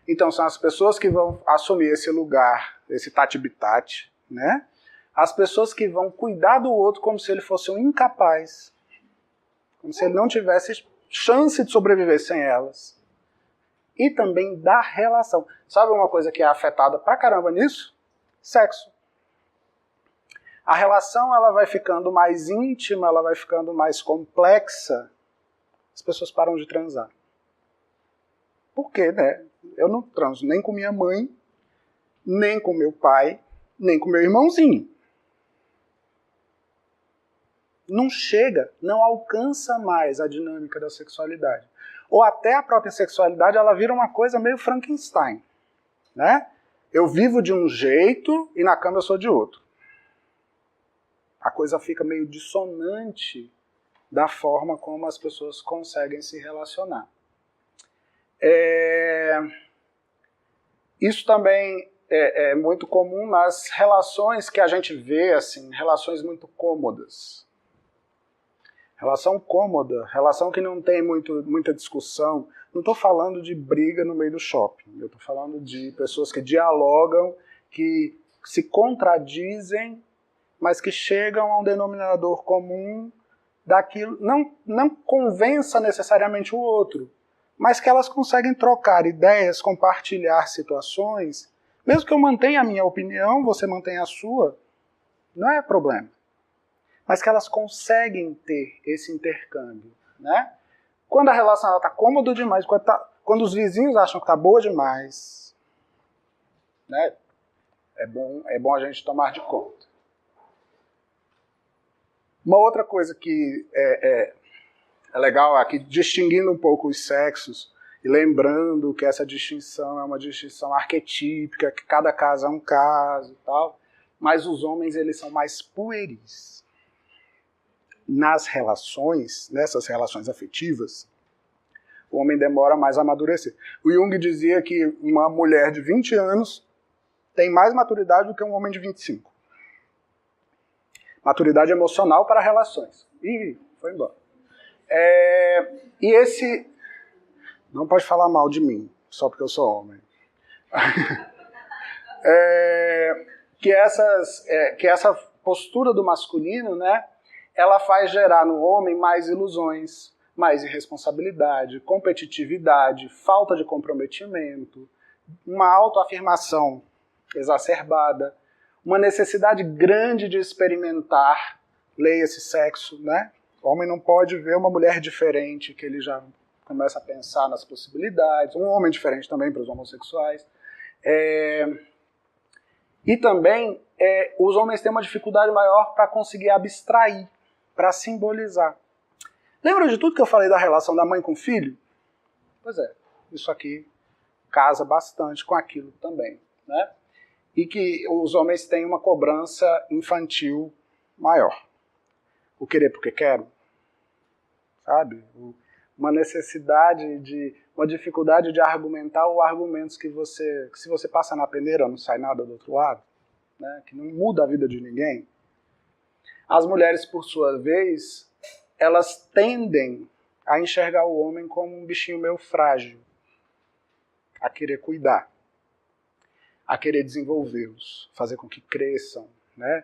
Então são as pessoas que vão assumir esse lugar, esse tati-bitate, né? As pessoas que vão cuidar do outro como se ele fosse um incapaz, como se ele não tivesse chance de sobreviver sem elas. E também da relação. Sabe uma coisa que é afetada pra caramba nisso? Sexo. A relação ela vai ficando mais íntima, ela vai ficando mais complexa. As pessoas param de transar. Por quê, né? Eu não transo nem com minha mãe, nem com meu pai, nem com meu irmãozinho. Não chega, não alcança mais a dinâmica da sexualidade. Ou até a própria sexualidade, ela vira uma coisa meio Frankenstein. Né? Eu vivo de um jeito e na cama eu sou de outro. A coisa fica meio dissonante da forma como as pessoas conseguem se relacionar. Isso também é muito comum nas relações que a gente vê, assim, relações muito cômodas. Relação cômoda, relação que não tem muita discussão. Não estou falando de briga no meio do shopping. Eu estou falando de pessoas que dialogam, que se contradizem, mas que chegam a um denominador comum daquilo. Não convença necessariamente o outro, mas que elas conseguem trocar ideias, compartilhar situações. Mesmo que eu mantenha a minha opinião, você mantenha a sua, não é problema. Mas que elas conseguem ter esse intercâmbio. Né? Quando a relação está cômoda demais, quando os vizinhos acham que está boa demais, né? é bom a gente tomar de conta. Uma outra coisa que é legal aqui, distinguindo um pouco os sexos, e lembrando que essa distinção é uma distinção arquetípica, que cada caso é um caso e tal, mas os homens eles são mais pueris. Nas relações, nessas relações afetivas, o homem demora mais a amadurecer. O Jung dizia que uma mulher de 20 anos tem mais maturidade do que um homem de 25. Maturidade emocional para relações. Ih, foi embora. E esse... Não pode falar mal de mim, só porque eu sou homem. Que essa postura do masculino, né, ela faz gerar no homem mais ilusões, mais irresponsabilidade, competitividade, falta de comprometimento, uma autoafirmação exacerbada, uma necessidade grande de experimentar, leia-se sexo, né? O homem não pode ver uma mulher diferente, que ele já começa a pensar nas possibilidades, um homem diferente também para os homossexuais. E também os homens têm uma dificuldade maior para conseguir abstrair, para simbolizar. Lembra de tudo que eu falei da relação da mãe com o filho? Pois é, isso aqui casa bastante com aquilo também, né? E que os homens têm uma cobrança infantil maior. O querer porque quero, sabe? Uma necessidade uma dificuldade de argumentar ou argumentos que se você passa na peneira não sai nada do outro lado, né? Que não muda a vida de ninguém. As mulheres, por sua vez, elas tendem a enxergar o homem como um bichinho meio frágil, a querer cuidar, a querer desenvolvê-los, fazer com que cresçam, né?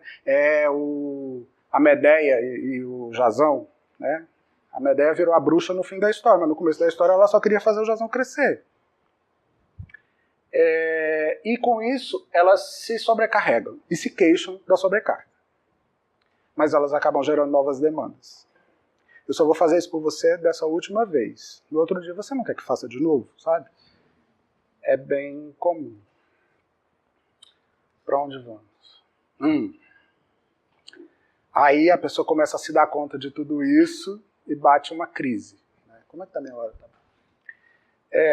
A Medeia e o Jasão, né? A Medeia virou a bruxa no fim da história, mas no começo da história ela só queria fazer o Jasão crescer. E com isso elas se sobrecarregam e se queixam da sobrecarga. Mas elas acabam gerando novas demandas. Eu só vou fazer isso por você dessa última vez. No outro dia você não quer que faça de novo, sabe? É bem comum. Para onde vamos? Aí a pessoa começa a se dar conta de tudo isso e bate uma crise. Como é que tá a minha hora?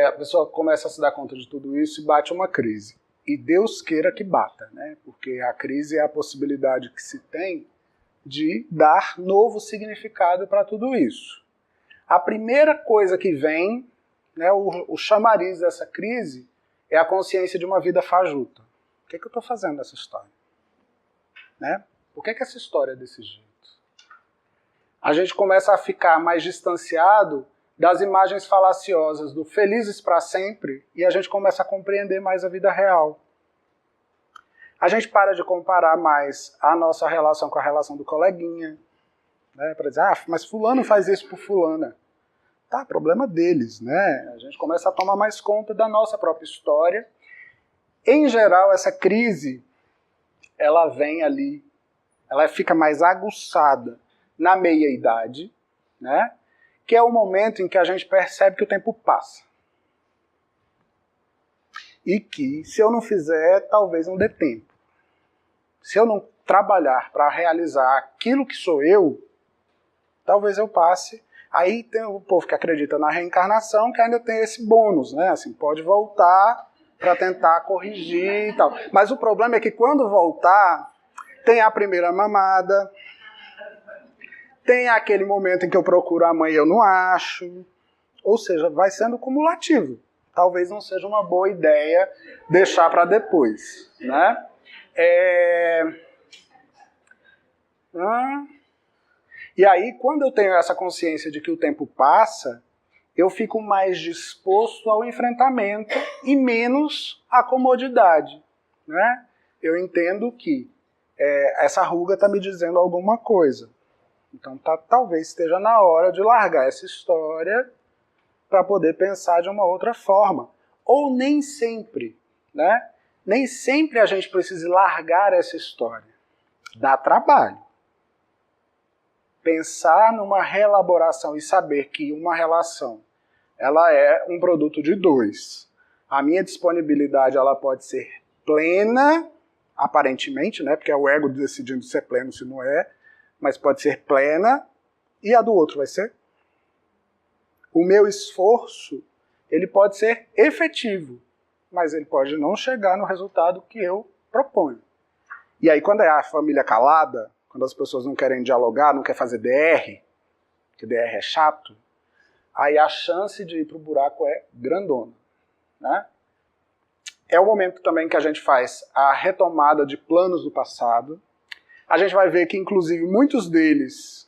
A pessoa começa a se dar conta de tudo isso e bate uma crise. E Deus queira que bata, né? Porque a crise é a possibilidade que se tem de dar novo significado para tudo isso. A primeira coisa que vem, né, o chamariz dessa crise, é a consciência de uma vida fajuta. O que eu estou fazendo nessa história? Né? Por que essa história é desse jeito? A gente começa a ficar mais distanciado das imagens falaciosas do felizes para sempre e a gente começa a compreender mais a vida real. A gente para de comparar mais a nossa relação com a relação do coleguinha, né, para dizer, mas fulano faz isso por fulana. Tá, problema deles, né? A gente começa a tomar mais conta da nossa própria história. Em geral, essa crise, ela vem ali, ela fica mais aguçada na meia-idade, né? Que é o momento em que a gente percebe que o tempo passa. E que, se eu não fizer, talvez não dê tempo. Se eu não trabalhar para realizar aquilo que sou eu, talvez eu passe. Aí tem o povo que acredita na reencarnação, que ainda tem esse bônus, né? Assim, pode voltar para tentar corrigir e tal. Mas o problema é que quando voltar, tem a primeira mamada, tem aquele momento em que eu procuro a mãe e eu não acho. Ou seja, vai sendo cumulativo. Talvez não seja uma boa ideia deixar para depois, né? E aí, quando eu tenho essa consciência de que o tempo passa, eu fico mais disposto ao enfrentamento e menos à comodidade, né? Eu entendo que essa ruga está me dizendo alguma coisa. Então talvez esteja na hora de largar essa história para poder pensar de uma outra forma. Ou nem sempre, né? Nem sempre a gente precisa largar essa história. Dá trabalho. Pensar numa reelaboração e saber que uma relação ela é um produto de dois. A minha disponibilidade ela pode ser plena, aparentemente, né? Porque é o ego decidindo se é pleno, se não é, mas pode ser plena, e a do outro vai ser? O meu esforço ele pode ser efetivo, mas ele pode não chegar no resultado que eu proponho. E aí, quando é a família calada, quando as pessoas não querem dialogar, não querem fazer DR, que DR é chato, aí a chance de ir para o buraco é grandona, né? É o momento também que a gente faz a retomada de planos do passado. A gente vai ver que, inclusive, muitos deles,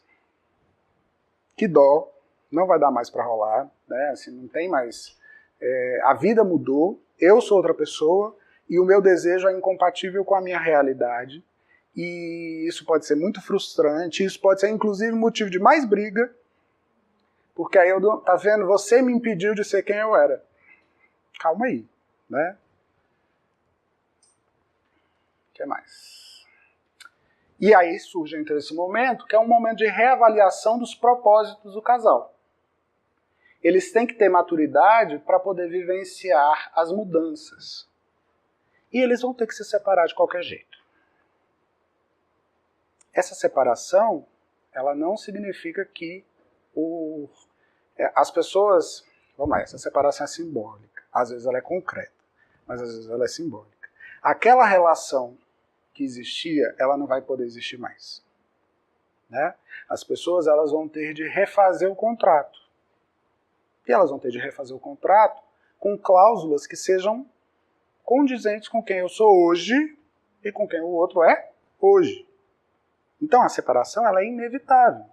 que dó, não vai dar mais para rolar, né? Assim, não tem mais... a vida mudou, eu sou outra pessoa, e o meu desejo é incompatível com a minha realidade. E isso pode ser muito frustrante, isso pode ser, inclusive, motivo de mais briga, porque aí tá vendo, você me impediu de ser quem eu era. Calma aí, né? O que mais? E aí surge então esse momento, que é um momento de reavaliação dos propósitos do casal. Eles têm que ter maturidade para poder vivenciar as mudanças. E eles vão ter que se separar de qualquer jeito. Essa separação, ela não significa que as pessoas... Vamos lá, essa separação é simbólica. Às vezes ela é concreta, mas às vezes ela é simbólica. Aquela relação que existia, ela não vai poder existir mais. Né? As pessoas elas vão ter de refazer o contrato. E elas vão ter de refazer o contrato com cláusulas que sejam condizentes com quem eu sou hoje e com quem o outro é hoje. Então a separação ela é inevitável.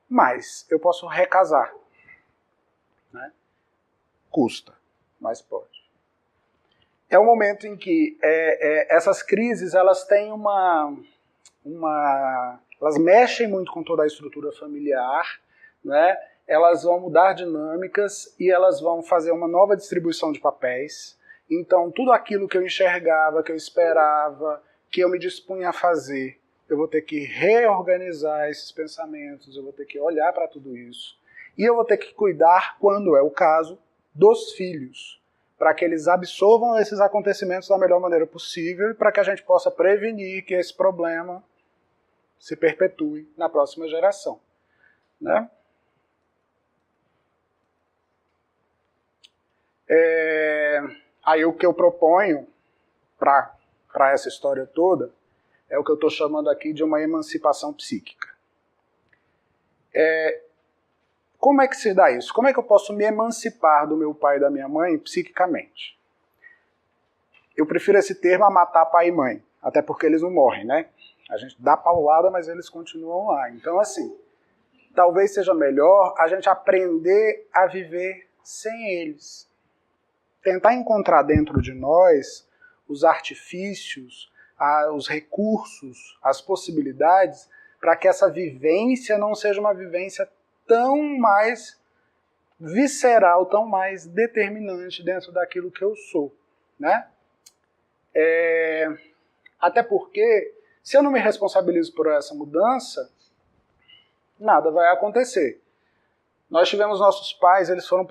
Mas eu posso recasar. Né? Custa, mas pode. É um momento em que essas crises elas têm elas mexem muito com toda a estrutura familiar, né? Elas vão mudar dinâmicas e elas vão fazer uma nova distribuição de papéis. Então, tudo aquilo que eu enxergava, que eu esperava, que eu me dispunha a fazer, eu vou ter que reorganizar esses pensamentos, eu vou ter que olhar para tudo isso. E eu vou ter que cuidar, quando é o caso, dos filhos, para que eles absorvam esses acontecimentos da melhor maneira possível e para que a gente possa prevenir que esse problema se perpetue na próxima geração. Né? Aí o que eu proponho para essa história toda é o que eu estou chamando aqui de uma emancipação psíquica. Como é que se dá isso? Como é que eu posso me emancipar do meu pai e da minha mãe psiquicamente? Eu prefiro esse termo a matar pai e mãe, até porque eles não morrem, né? A gente dá paulada, mas eles continuam lá. Então, assim, talvez seja melhor a gente aprender a viver sem eles. Tentar encontrar dentro de nós os artifícios, os recursos, as possibilidades, para que essa vivência não seja uma vivência tão mais visceral, tão mais determinante dentro daquilo que eu sou. Né? Até porque, se eu não me responsabilizo por essa mudança, nada vai acontecer. Nós tivemos nossos pais, eles foram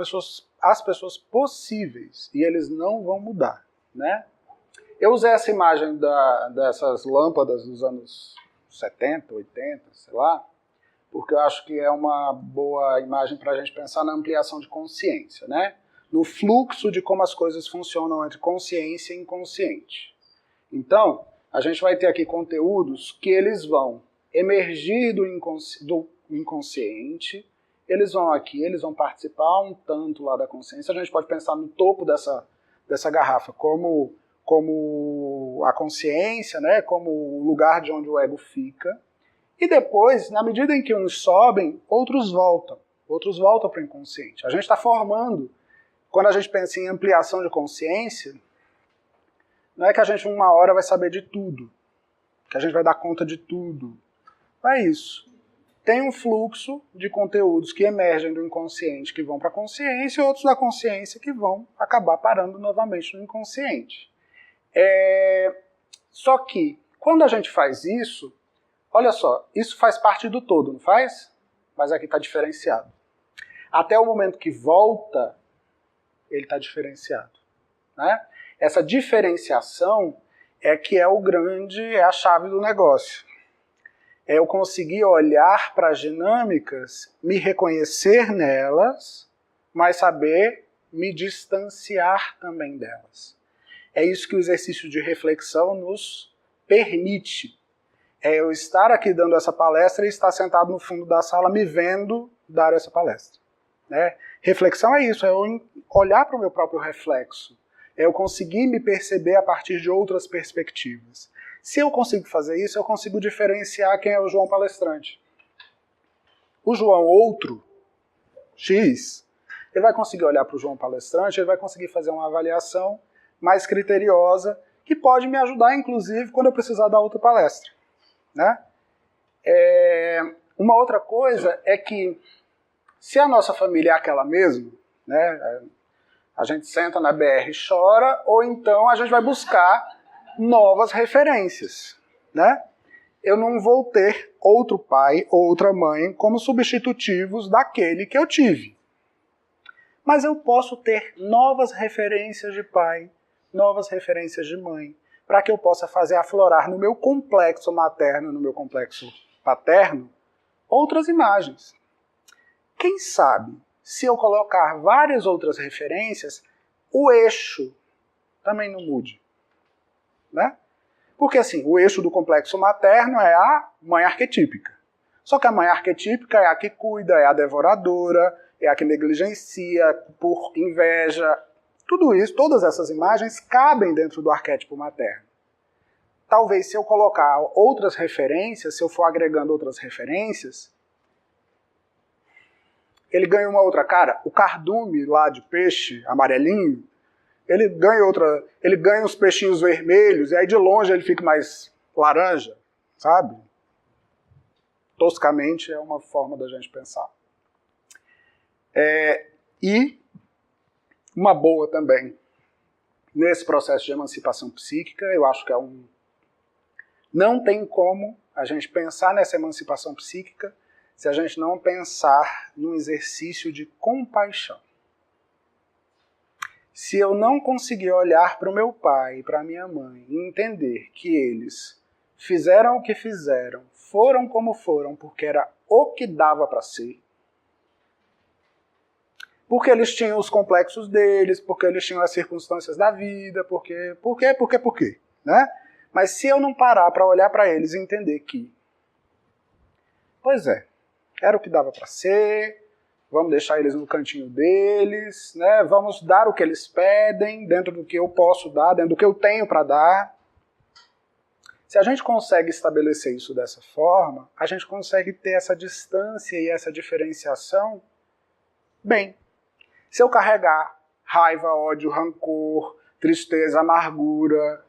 as pessoas possíveis, e eles não vão mudar. Né? Eu usei essa imagem dessas lâmpadas dos anos 70, 80, sei lá, porque eu acho que é uma boa imagem para a gente pensar na ampliação de consciência, né? No fluxo de como as coisas funcionam entre consciência e inconsciente. Então, a gente vai ter aqui conteúdos que eles vão emergir do inconsciente, eles vão participar um tanto lá da consciência. A gente pode pensar no topo dessa garrafa como a consciência, né? Como o lugar de onde o ego fica. E depois, na medida em que uns sobem, outros voltam para o inconsciente. A gente está formando, quando a gente pensa em ampliação de consciência, não é que a gente uma hora vai saber de tudo, que a gente vai dar conta de tudo. Não é isso. Tem um fluxo de conteúdos que emergem do inconsciente, que vão para a consciência, e outros da consciência que vão acabar parando novamente no inconsciente. Só que, quando a gente faz isso, olha só, isso faz parte do todo, não faz? Mas aqui está diferenciado. Até o momento que volta, ele está diferenciado. Né? Essa diferenciação é que é a chave do negócio. É eu conseguir olhar para as dinâmicas, me reconhecer nelas, mas saber me distanciar também delas. É isso que o exercício de reflexão nos permite. É eu estar aqui dando essa palestra e estar sentado no fundo da sala me vendo dar essa palestra. Né? Reflexão é isso, é eu olhar para o meu próprio reflexo. É eu conseguir me perceber a partir de outras perspectivas. Se eu consigo fazer isso, eu consigo diferenciar quem é o João palestrante. O João outro, X, ele vai conseguir olhar para o João palestrante, ele vai conseguir fazer uma avaliação mais criteriosa, que pode me ajudar, inclusive, quando eu precisar dar outra palestra. Né? Uma outra coisa é que, se a nossa família é aquela mesma, né, a gente senta na BR e chora, ou então a gente vai buscar novas referências. Né? Eu não vou ter outro pai ou outra mãe como substitutivos daquele que eu tive. Mas eu posso ter novas referências de pai, novas referências de mãe, para que eu possa fazer aflorar no meu complexo materno, no meu complexo paterno, outras imagens. Quem sabe, se eu colocar várias outras referências, o eixo também não mude, né? Porque assim, o eixo do complexo materno é a mãe arquetípica. Só que a mãe arquetípica é a que cuida, é a devoradora, é a que negligencia por inveja. Tudo isso, todas essas imagens cabem dentro do arquétipo materno. Talvez se eu colocar outras referências, se eu for agregando outras referências, ele ganha uma outra cara. O cardume lá de peixe amarelinho, ele ganha os peixinhos vermelhos, e aí de longe ele fica mais laranja, sabe? Toscamente é uma forma da gente pensar. E uma boa também, nesse processo de emancipação psíquica, eu acho que não tem como a gente pensar nessa emancipação psíquica se a gente não pensar num exercício de compaixão. Se eu não conseguir olhar para o meu pai e para a minha mãe e entender que eles fizeram o que fizeram, foram como foram, porque era o que dava para ser, porque eles tinham os complexos deles, porque eles tinham as circunstâncias da vida, por quê, né? Mas se eu não parar para olhar para eles e entender que, pois é, era o que dava para ser, vamos deixar eles no cantinho deles, né? Vamos dar o que eles pedem, dentro do que eu posso dar, dentro do que eu tenho para dar. Se a gente consegue estabelecer isso dessa forma, a gente consegue ter essa distância e essa diferenciação bem. Se eu carregar raiva, ódio, rancor, tristeza, amargura,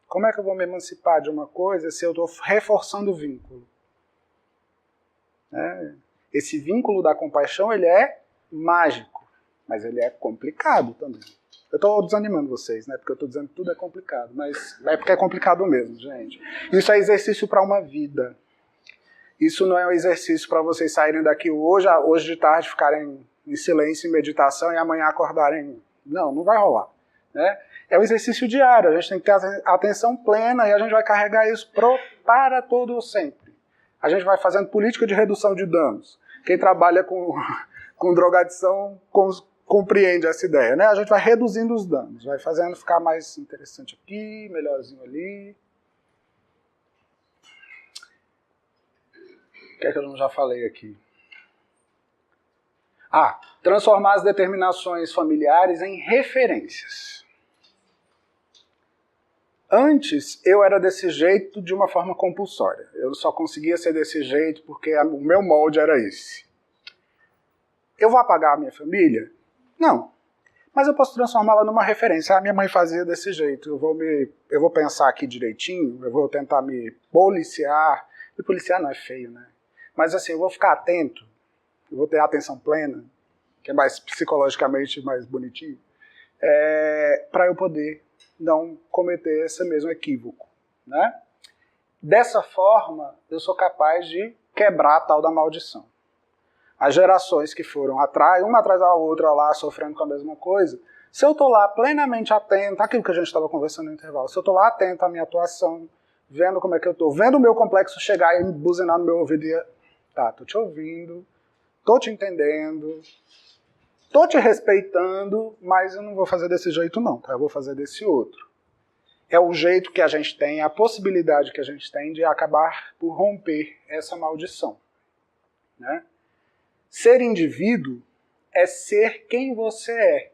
como é que eu vou me emancipar de uma coisa se eu estou reforçando o vínculo? Esse vínculo da compaixão, ele é mágico, mas ele é complicado também. Eu estou desanimando vocês, né? Porque eu estou dizendo que tudo é complicado, mas é porque é complicado mesmo, gente. Isso é exercício para uma vida. Isso não é um exercício para vocês saírem daqui hoje de tarde, ficarem em silêncio, em meditação e amanhã acordarem. Não vai rolar, né? É um exercício diário, a gente tem que ter atenção plena e a gente vai carregar isso para todo o sempre. A gente vai fazendo política de redução de danos. Quem trabalha com drogadição compreende essa ideia, né? A gente vai reduzindo os danos, vai fazendo ficar mais interessante aqui, melhorzinho ali. O que é que eu já falei aqui? Transformar as determinações familiares em referências. Antes, eu era desse jeito de uma forma compulsória. Eu só conseguia ser desse jeito porque o meu molde era esse. Eu vou apagar a minha família? Não. Mas eu posso transformá-la numa referência. Minha mãe fazia desse jeito. Eu vou pensar aqui direitinho, eu vou tentar me policiar. Me policiar não é feio, né? Mas assim, eu vou ficar atento, eu vou ter atenção plena, que é mais psicologicamente mais bonitinho, para eu poder não cometer esse mesmo equívoco, né? Dessa forma, eu sou capaz de quebrar a tal da maldição. As gerações que foram uma atrás da outra lá, sofrendo com a mesma coisa, se eu estou lá plenamente atento, aquilo que a gente estava conversando no intervalo, se eu estou lá atento à minha atuação, vendo como é que eu estou, vendo o meu complexo chegar e me buzinar no meu ouvido e tô te ouvindo, tô te entendendo, tô te respeitando, mas eu não vou fazer desse jeito não, tá? Eu vou fazer desse outro. É o jeito que a gente tem, a possibilidade que a gente tem de acabar por romper essa maldição, né? Ser indivíduo é ser quem você é.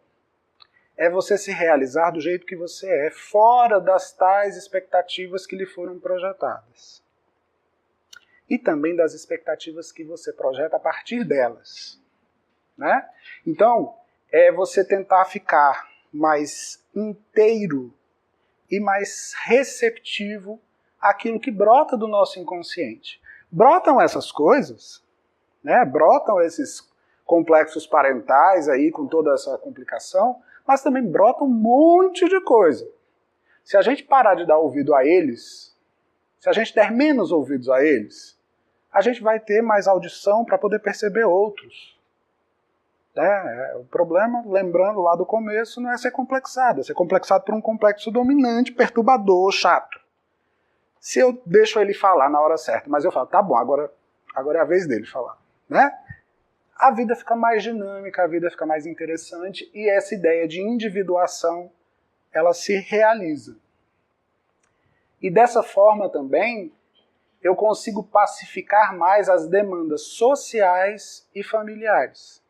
É você se realizar do jeito que você é, fora das tais expectativas que lhe foram projetadas. E também das expectativas que você projeta a partir delas, né? Então, é você tentar ficar mais inteiro e mais receptivo àquilo que brota do nosso inconsciente. Brotam essas coisas, né? Brotam esses complexos parentais aí com toda essa complicação, mas também brota um monte de coisa. Se a gente parar de dar ouvido a eles, se a gente der menos ouvidos a eles, a gente vai ter mais audição para poder perceber outros. O problema, lembrando lá do começo, não é ser complexado. É ser complexado por um complexo dominante, perturbador, chato. Se eu deixo ele falar na hora certa, mas eu falo, tá bom, agora é a vez dele falar, né? A vida fica mais dinâmica, a vida fica mais interessante e essa ideia de individuação, ela se realiza. E dessa forma também, eu consigo pacificar mais as demandas sociais e familiares.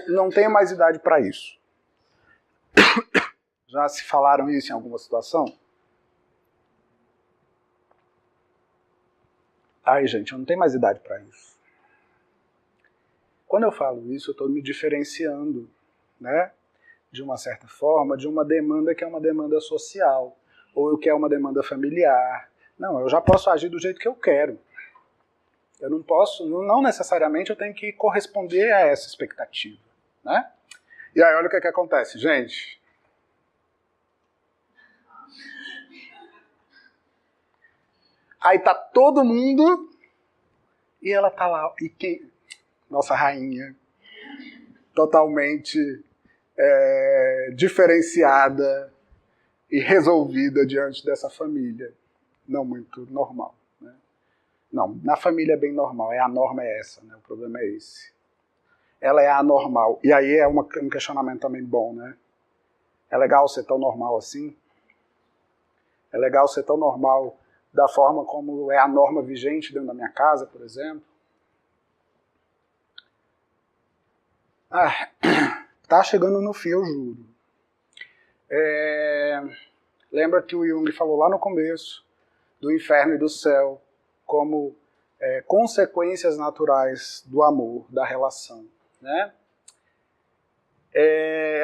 Não tenho mais idade para isso. Já se falaram isso em alguma situação? Ai, gente, eu não tenho mais idade para isso. Quando eu falo isso, eu estou me diferenciando, né, de uma certa forma, de uma demanda que é uma demanda social, ou que é uma demanda familiar. Não, eu já posso agir do jeito que eu quero. Eu não posso, não necessariamente eu tenho que corresponder a essa expectativa, né? E aí, olha o que acontece, gente. Aí tá todo mundo e ela tá lá. E quem? Nossa rainha, totalmente diferenciada e resolvida diante dessa família. Não muito normal. Né? Não, na família é bem normal, a norma é essa, né? O problema é esse. Ela é anormal. E aí é um questionamento também bom, né? É legal ser tão normal assim? É legal ser tão normal da forma como é a norma vigente dentro da minha casa, por exemplo? Tá chegando no fim, eu juro. Lembra que o Jung falou lá no começo do inferno e do céu como consequências naturais do amor, da relação, né?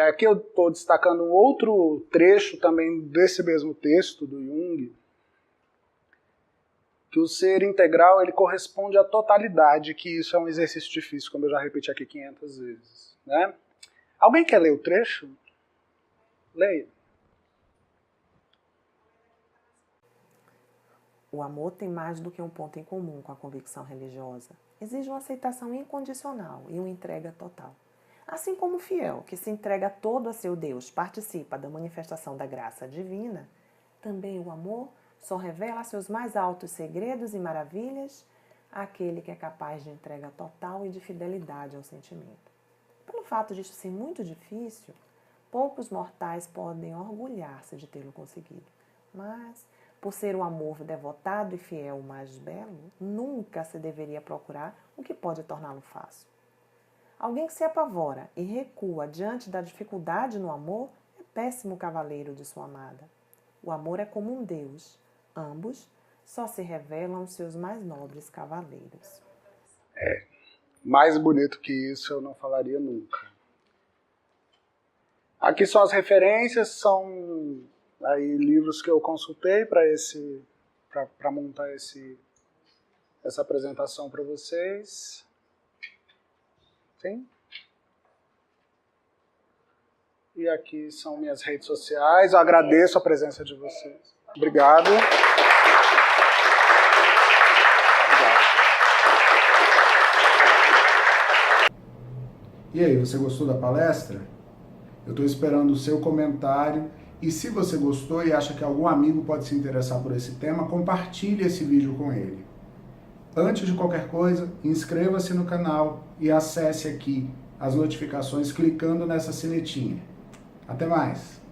Aqui eu estou destacando um outro trecho também desse mesmo texto do Jung, que o ser integral ele corresponde à totalidade, que isso é um exercício difícil, como eu já repeti aqui 500 vezes. Né? Alguém quer ler o trecho? Leia. O amor tem mais do que um ponto em comum com a convicção religiosa. Exige uma aceitação incondicional e uma entrega total. Assim como o fiel, que se entrega todo a seu Deus, participa da manifestação da graça divina, também o amor só revela seus mais altos segredos e maravilhas àquele que é capaz de entrega total e de fidelidade ao sentimento. Pelo fato disso ser muito difícil, poucos mortais podem orgulhar-se de tê-lo conseguido. Mas, por ser o amor devotado e fiel o mais belo, nunca se deveria procurar o que pode torná-lo fácil. Alguém que se apavora e recua diante da dificuldade no amor é péssimo cavaleiro de sua amada. O amor é como um Deus. Ambos só se revelam seus mais nobres cavaleiros. Mais bonito que isso eu não falaria nunca. Aqui são as referências, são aí livros que eu consultei para montar essa apresentação para vocês. Sim? E aqui são minhas redes sociais. Eu agradeço a presença de vocês. Obrigado. E aí, você gostou da palestra? Eu estou esperando o seu comentário e se você gostou e acha que algum amigo pode se interessar por esse tema, compartilhe esse vídeo com ele. Antes de qualquer coisa, inscreva-se no canal e acesse aqui as notificações clicando nessa sinetinha. Até mais!